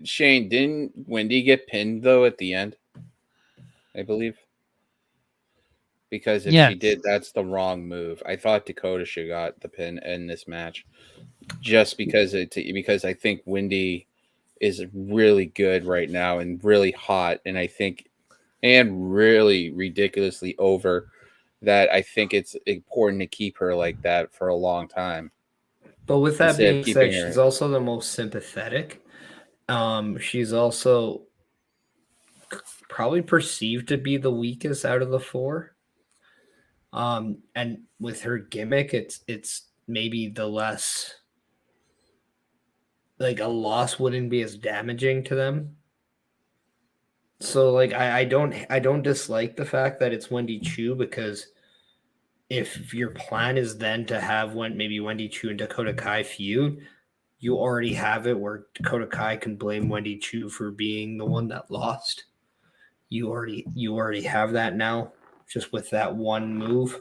Shane, didn't Wendy get pinned though at the end? I believe. Because if she did, that's the wrong move. I thought Dakota should have got the pin in this match, just because I think Wendy is really good right now and really hot, and I think and really ridiculously over. That I think it's important to keep her like that for a long time. But with that being said, she's also the most sympathetic. She's also probably perceived to be the weakest out of the 4. And with her gimmick, it's maybe the less, like, a loss wouldn't be as damaging to them. So like I don't dislike the fact that it's Wendy Chu, because if your plan is then to have maybe Wendy Chu and Dakota Kai feud, you already have it where Dakota Kai can blame Wendy Chu for being the one that lost. You already have that now, just with that one move.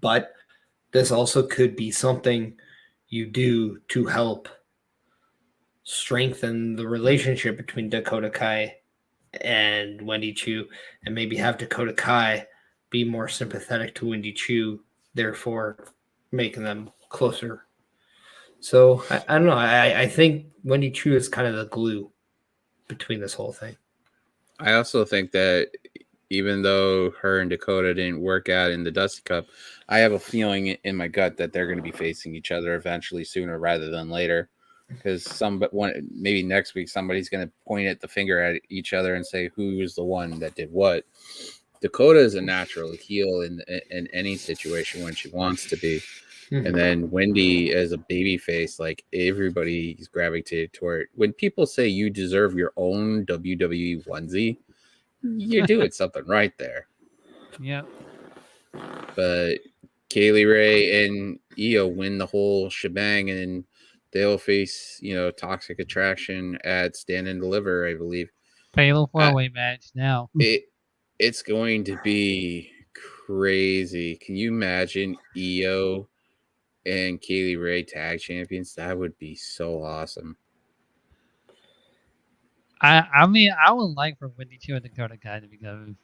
But this also could be something you do to help strengthen the relationship between Dakota Kai and Wendy Chu, and maybe have Dakota Kai be more sympathetic to Wendy Chu, therefore making them closer. So I don't know. I think Wendy Chu is kind of the glue between this whole thing. I also think that even though her and Dakota didn't work out in the Dusty Cup, I have a feeling in my gut that they're going to be facing each other eventually, sooner rather than later. Because maybe next week somebody's going to point at the finger at each other and say who was the one that did what. Dakota is a natural heel in any situation when she wants to be. Mm-hmm. And then Wendy as a baby face, like everybody's gravitated toward. When people say you deserve your own WWE onesie, you're doing something right there. Yeah. But Kaylee Ray and Io win the whole shebang, and they'll face, Toxic Attraction at Stand and Deliver, I believe. Fatal 4-way match now. It's going to be crazy. Can you imagine Io and Kaylee Ray tag champions? That would be so awesome. I mean, I would like for Wendy Chu and Dakota Kai to become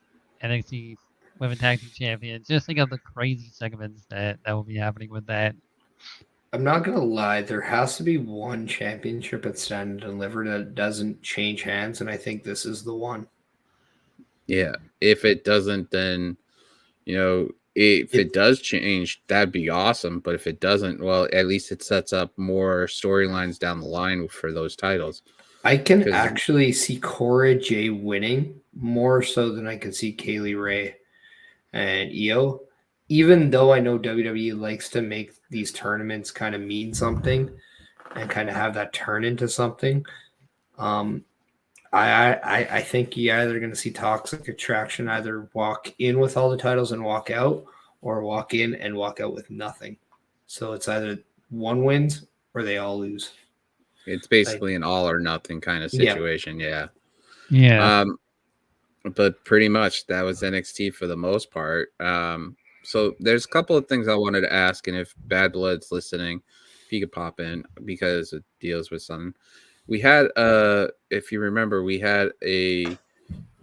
NXT Women Tag Team Champions. Just think of the crazy segments that will be happening with that. I'm not gonna lie, there has to be one championship at Stand and Deliver that doesn't change hands, and I think this is the one. Yeah, if it doesn't, then if it does change, that'd be awesome. But if it doesn't, well, at least it sets up more storylines down the line for those titles. I can actually see Cora Jade winning more so than I can see Kaylee Ray and Io. Even though I know WWE likes to make these tournaments kind of mean something and kind of have that turn into something, I think you're either going to see Toxic Attraction either walk in with all the titles and walk out, or walk in and walk out with nothing. So it's either one wins or they all lose. It's basically an all or nothing kind of situation. Yeah. But pretty much that was NXT for the most part. So there's a couple of things I wanted to ask, and if Bad Blood's listening, if you could pop in, because it deals with something. We had if you remember, we had a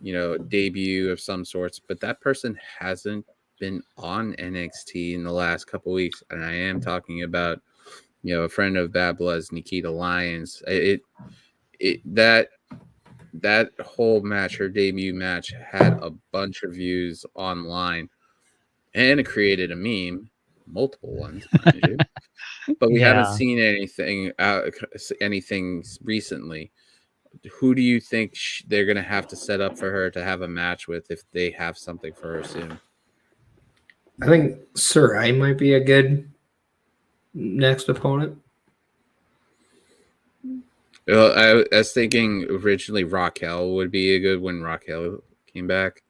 debut of some sorts, but that person hasn't been on NXT in the last couple of weeks, and I am talking about a friend of Bad Blood's, Nikita Lyons. That whole match, her debut match, had a bunch of views online, and it created a meme, multiple ones, mind you. But we haven't seen anything recently. Who do you think they're going to have to set up for her to have a match with if they have something for her soon? I think Sarai might be a good next opponent. Well, I was thinking originally Raquel would be a good when Raquel came back.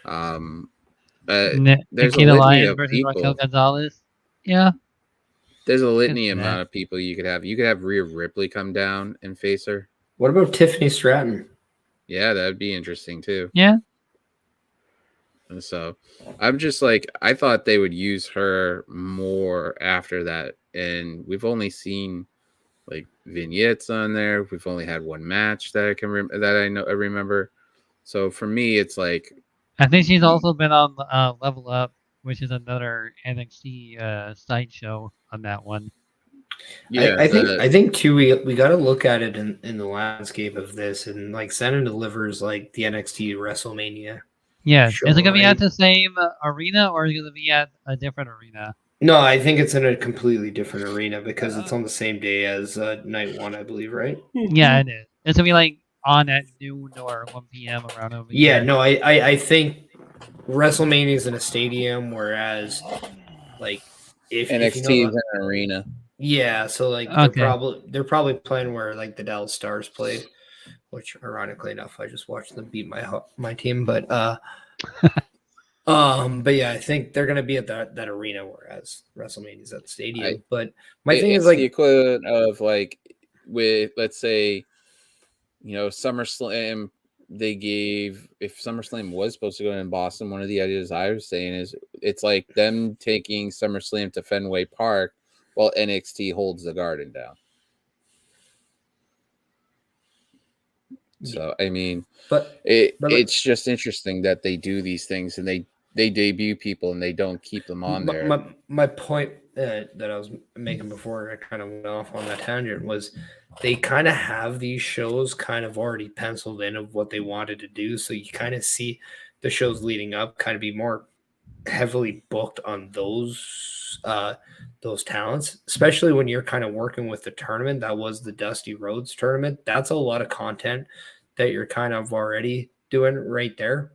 Um, there's a Nikita litany Lyons of versus Raquel people. Gonzalez. Yeah, There's a could litany see that. amount of people you could have. You could have Rhea Ripley come down and face her. What about Tiffany Stratton? Yeah, that'd be interesting too. Yeah, And so I'm just like, I thought they would use her more after that. And we've only seen like vignettes on there. We've only had one match that I can I remember. So for me, it's like, I think she's also been on Level Up, which is another NXT side show on that one. yeah, I think too we got to look at it in the landscape of this, and like Send and Delivers like the NXT WrestleMania Yes, show, is it gonna be at right? the same arena or is it gonna be at a different arena? No, I think it's in a completely different arena because it's Uh, on the same day as night one, I believe, right? yeah, it is. It's gonna be like on at noon or 1 p.m. around over Yeah, here. no, I think WrestleMania is in a stadium, whereas like if you know NXT is the an arena. yeah, so like Okay. they're probably playing where like the Dallas Stars played, which ironically enough I just watched them beat my team, but yeah, I think they're gonna be at that arena, whereas WrestleMania's at the stadium. But my thing is It's the like equivalent of like with, let's say, SummerSlam. They gave, if SummerSlam was supposed to go in Boston, one of the ideas I was saying is it's like them taking SummerSlam to Fenway Park while NXT holds the Garden down. So I mean, but it's just interesting that they do these things and they debut people and they don't keep them on there. my point that I was making before I kind of went off on that tangent was they kind of have these shows kind of already penciled in of what they wanted to do, so you kind of see the shows leading up kind of be more heavily booked on those talents, especially when you're kind of working with the tournament that was the Dusty Rhodes tournament. That's a lot of content that you're kind of already doing right there.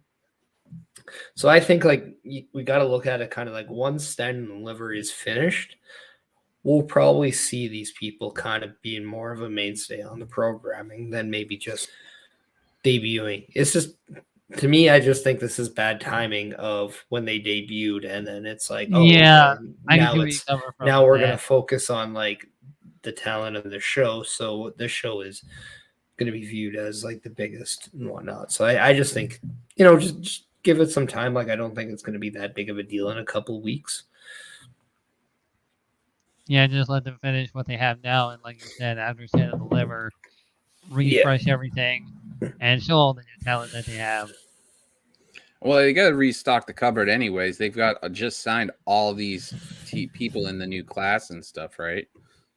So I think like we got to look at it kind of like once Sten and Livery is finished, we'll probably see these people kind of being more of a mainstay on the programming than maybe just debuting. It's just to me, I just think this is bad timing of when they debuted, and then it's like, oh, Yeah, okay, I can see where you come from now with we're gonna that. focus on like the talent of the show. So the show is going to be viewed as like the biggest and whatnot. So I just think, just give it some time. Like, I don't think it's going to be that big of a deal in a couple of weeks. Yeah, just let them finish what they have now, and like you said, after Santa Deliver, refresh everything, and show all the new talent that they have. Well, they got to restock the cupboard anyways. They've got just signed all these people in the new class and stuff, right?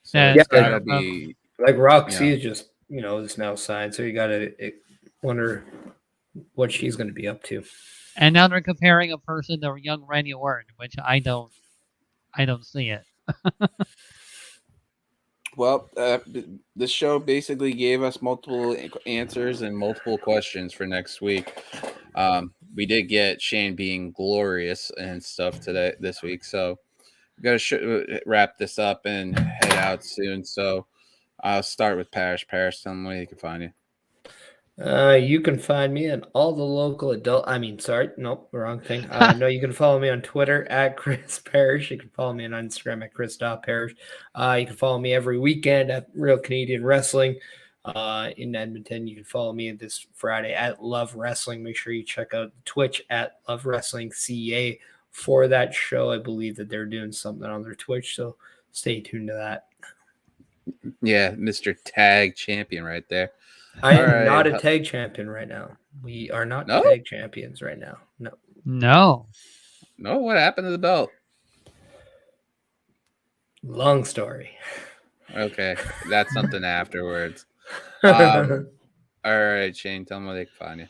So it's got to be like Roxy is just is now signed, so you got to wonder what she's going to be up to. And now they're comparing a person to young Randy Orton, which I don't see it. Well, this show basically gave us multiple answers and multiple questions for next week. We did get Shane being glorious and stuff this week, so we got to wrap this up and head out soon. So I'll start with Parrish. Parrish, tell them where you can find you. You can find me on all the local wrong thing. No, you can follow me on Twitter at Chris Parrish. You can follow me on Instagram at Chris.Parrish. You can follow me every weekend at Real Canadian Wrestling in Edmonton. You can follow me this Friday at Love Wrestling. Make sure you check out Twitch at Love Wrestling CA for that show. I believe that they're doing something on their Twitch, so stay tuned to that. Yeah, Mr. Tag Champion right there. I am not a tag champion right now. We are not tag champions right now. No. What happened to the belt? Long story. Okay, that's something afterwards. All right, Shane, tell them where they can find you.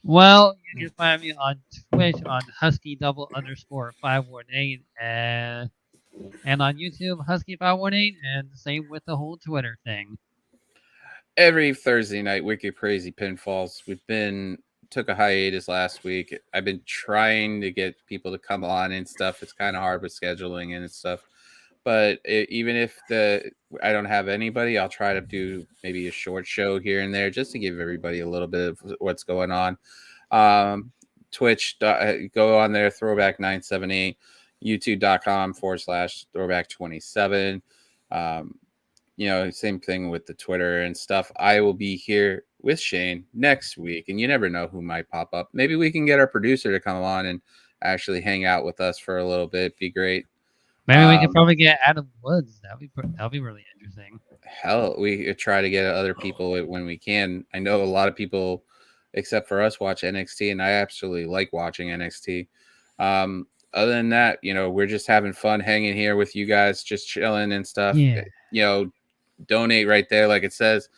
Well, you can find me on Twitch on Husky_518 and on YouTube Husky518, and same with the whole Twitter thing. Every Thursday night, Wicked Crazy Pinfalls. Took a hiatus last week. I've been trying to get people to come on and stuff. It's kind of hard with scheduling and stuff, But even if I don't have anybody, I'll try to do maybe a short show here and there just to give everybody a little bit of what's going on. Twitch, go on there, Throwback 978, YouTube.com/Throwback27. Same thing with the Twitter and stuff. I will be here with Shane next week, and you never know who might pop up. Maybe we can get our producer to come on and actually hang out with us for a little bit. Be great. Maybe we could probably get Adam Woods. That'd be really interesting. Hell, we try to get other people when we can. I know a lot of people, except for us, watch NXT, and I absolutely like watching NXT. Other than that, we're just having fun hanging here with you guys, just chilling and stuff. Yeah. Donate right there, like it says.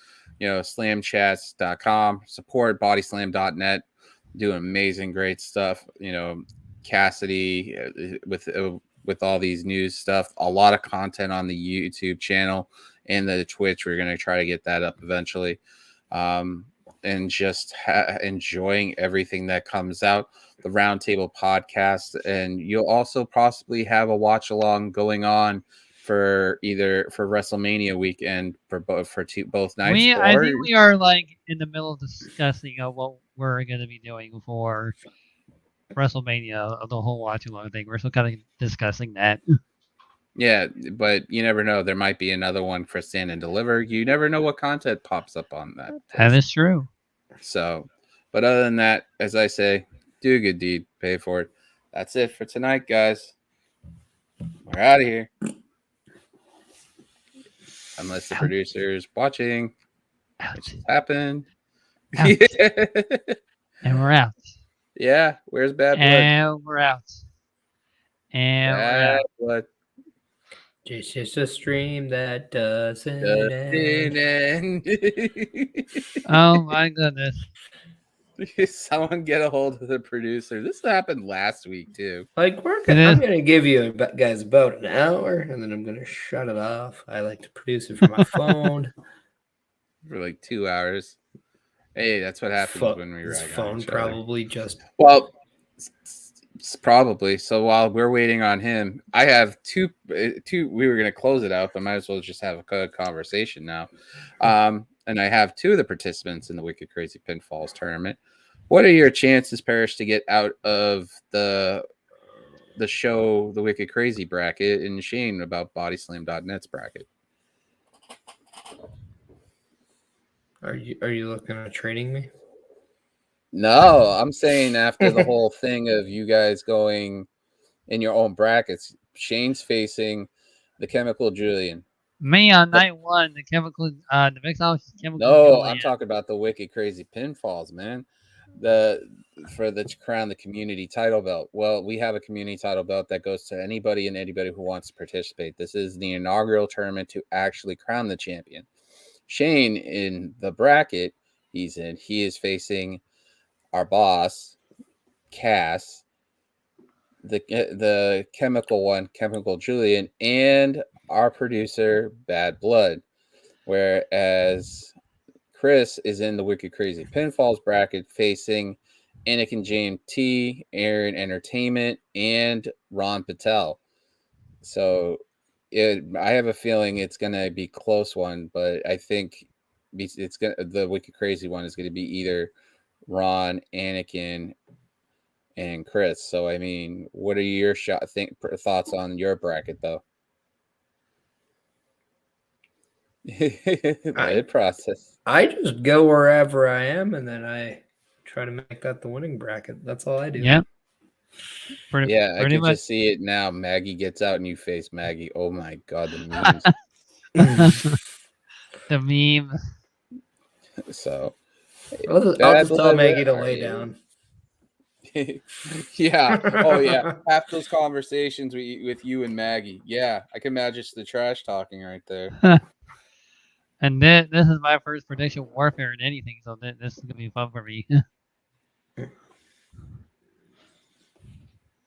Slamchats.com, support bodyslam.net, doing amazing, great stuff. Cassidy with all these news stuff, a lot of content on the YouTube channel and the Twitch. We're going to try to get that up eventually. And just enjoying everything that comes out, the Roundtable podcast. And you'll also possibly have a watch along going on for WrestleMania weekend for both nights. I think we are in the middle of discussing what we're going to be doing for WrestleMania, the whole watch along thing. We're still kind of discussing that. Yeah, but you never know. There might be another one for Stand and Deliver. You never know what content pops up on that. That is true. So, but other than that, as I say, do a good deed, pay for it. That's it for tonight, guys. We're out of here. Unless the producer's watching, which has happened. And we're out. Yeah, where's Bad Blood? And we're out. And Bad Blood. Just a stream that doesn't end. Oh my goodness. Someone get a hold of the producer. This happened last week too. I'm going to give you guys about an hour, and then I'm going to shut it off. I like to produce it from my phone. For like 2 hours. Hey, that's what happens when we rag on phone each probably other. just... Well, probably. So while we're waiting on him, I have two. We were going to close it out, but might as well just have a good conversation now. And I have two of the participants in the Wicked Crazy Pinfalls tournament. What are your chances, Parrish, to get out of the show, the Wicked Crazy bracket, and Shane about bodyslam.net's bracket? Are you looking at trading me? No, I'm saying after the whole thing of you guys going in your own brackets, Shane's facing the Chemical Julian. Me on night one, the mix off Chemical No, Julian. I'm talking about the Wicked Crazy Pinfalls, man. For the crown the community title belt. Well, we have a community title belt that goes to anybody who wants to participate. This is the inaugural tournament to actually crown the champion. Shane in the bracket he is facing our boss, Cass, the Chemical Julian, and our producer, Bad Blood. Whereas Chris is in the Wicked Crazy Pinfalls bracket facing Anakin James T, Aaron Entertainment, and Ron Patel. So I have a feeling it's going to be a close one, but I think the Wicked Crazy one is going to be either Ron, Anakin, and Chris. So, I mean, what are your thoughts on your bracket, though? Process. I just go wherever I am, and then I try to make that the winning bracket. That's all I do. Yeah. I can just see it now. Maggie gets out and you face Maggie. Oh my God, the memes. The meme. So I'll just tell Maggie to lay down. Yeah. Oh yeah. Half those conversations with you and Maggie. Yeah, I can imagine the trash talking right there. And this is my first prediction warfare in anything, so this is gonna be fun for me.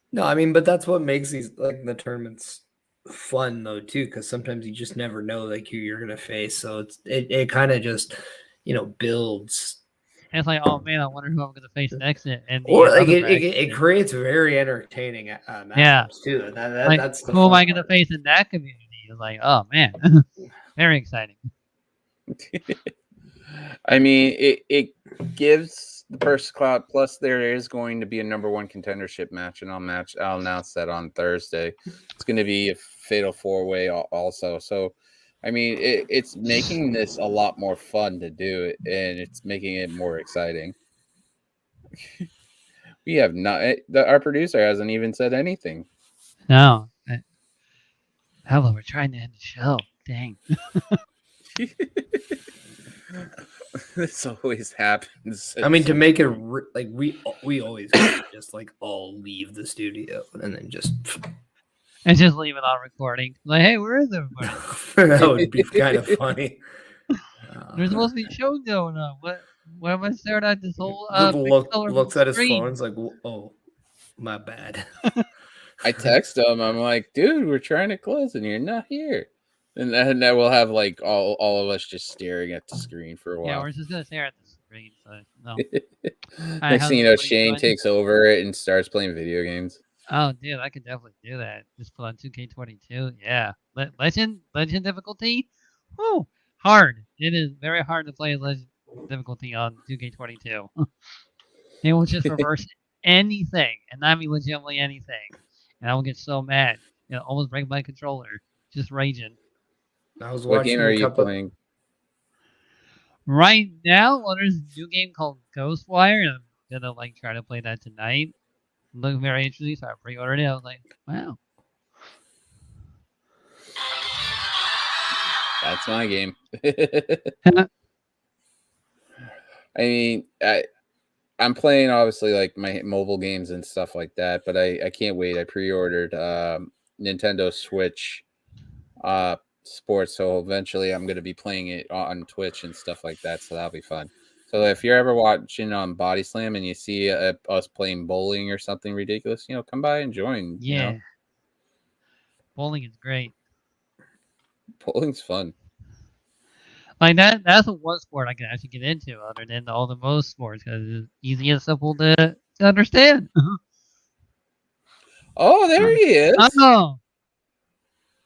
No, I mean, but that's what makes these the tournaments fun though too, because sometimes you just never know who you're gonna face. So it kind of just builds. And it's like, oh man, I wonder who I'm gonna face next. Or it creates very entertaining matches too. And that's who am I gonna face in that community? It's like, oh man, very exciting. I mean, it gives the purse clout. Plus, there is going to be a number one contendership match, and I'll announce that on Thursday. It's going to be a fatal 4-way also. So, I mean, it's making this a lot more fun to do it, and it's making it more exciting. We have not. Our producer hasn't even said anything. No. Hello, we're trying to end the show. Dang. This always happens. I mean, to make it like we always just like all leave the studio and then just And just leave it on recording. Like, hey, where is everybody? that would be kind of funny. There's supposed to be a show going on. What am I staring at this whole looks at his phone. It's like, oh, my bad. I text him. I'm like, dude, we're trying to close, and you're not here. And then we'll have like all of us just staring at the screen for a while. Yeah, we're just gonna stare at the screen. So no. Next thing you know, Shane takes over it and starts playing video games. Oh, dude, I could definitely do that. Just put on 2K22. Yeah, Legend difficulty. Whew, hard. It is very hard to play Legend difficulty on 2K22. It will just reverse anything, and I mean legitimately anything, and I will get so mad. Almost break my controller. Just raging. I was what game are you playing? Right now, well, there's a new game called Ghostwire, and I'm gonna try to play that tonight. Look very interesting, so I pre-ordered it. I was like, wow. That's my game. I mean, I'm playing obviously like my mobile games and stuff like that, but I can't wait. I pre-ordered Nintendo Switch sports, so eventually I'm going to be playing it on Twitch and stuff like that, so that'll be fun. So if you're ever watching on Body Slam and you see us playing bowling or something ridiculous, come by and join. Yeah. Bowling is great. Bowling's fun. Like that's the one sport I can actually get into other than all the most sports because it's easy and simple to understand. Oh, there he is. Oh.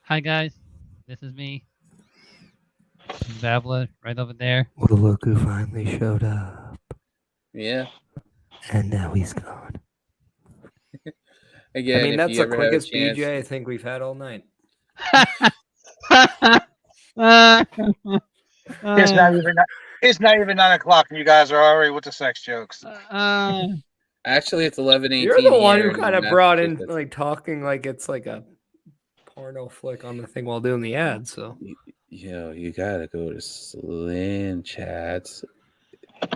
Hi, guys. This is me. Babla right over there. Well, look who finally showed up. Yeah. And now he's gone. Again, I mean, that's the quickest BJ I think we've had all night. It's not even 9 o'clock, and you guys are already with the sex jokes. Actually, it's 11:18. You're the one who kind of brought in talking like it's like a porno flick on the thing while doing the ad. So you gotta go to Slam Chats. I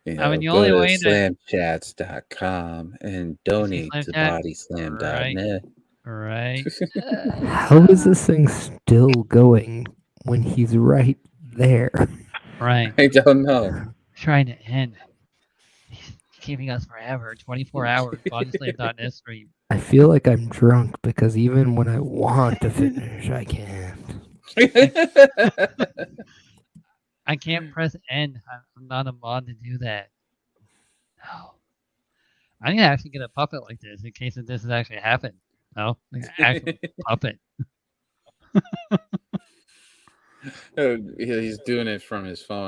mean, the only way to slamchats.com and donate to bodyslam.net. Right. How is this thing still going when he's right there? Right. I don't know. Trying to end. He's keeping us forever. 24 hours. Bodyslam.net stream. I feel like I'm drunk because even when I want to finish, I can't. I can't press end. I'm not a mod to do that. No. I need to actually get a puppet like this in case this has actually happened. No, like an actual puppet. He's doing it from his phone.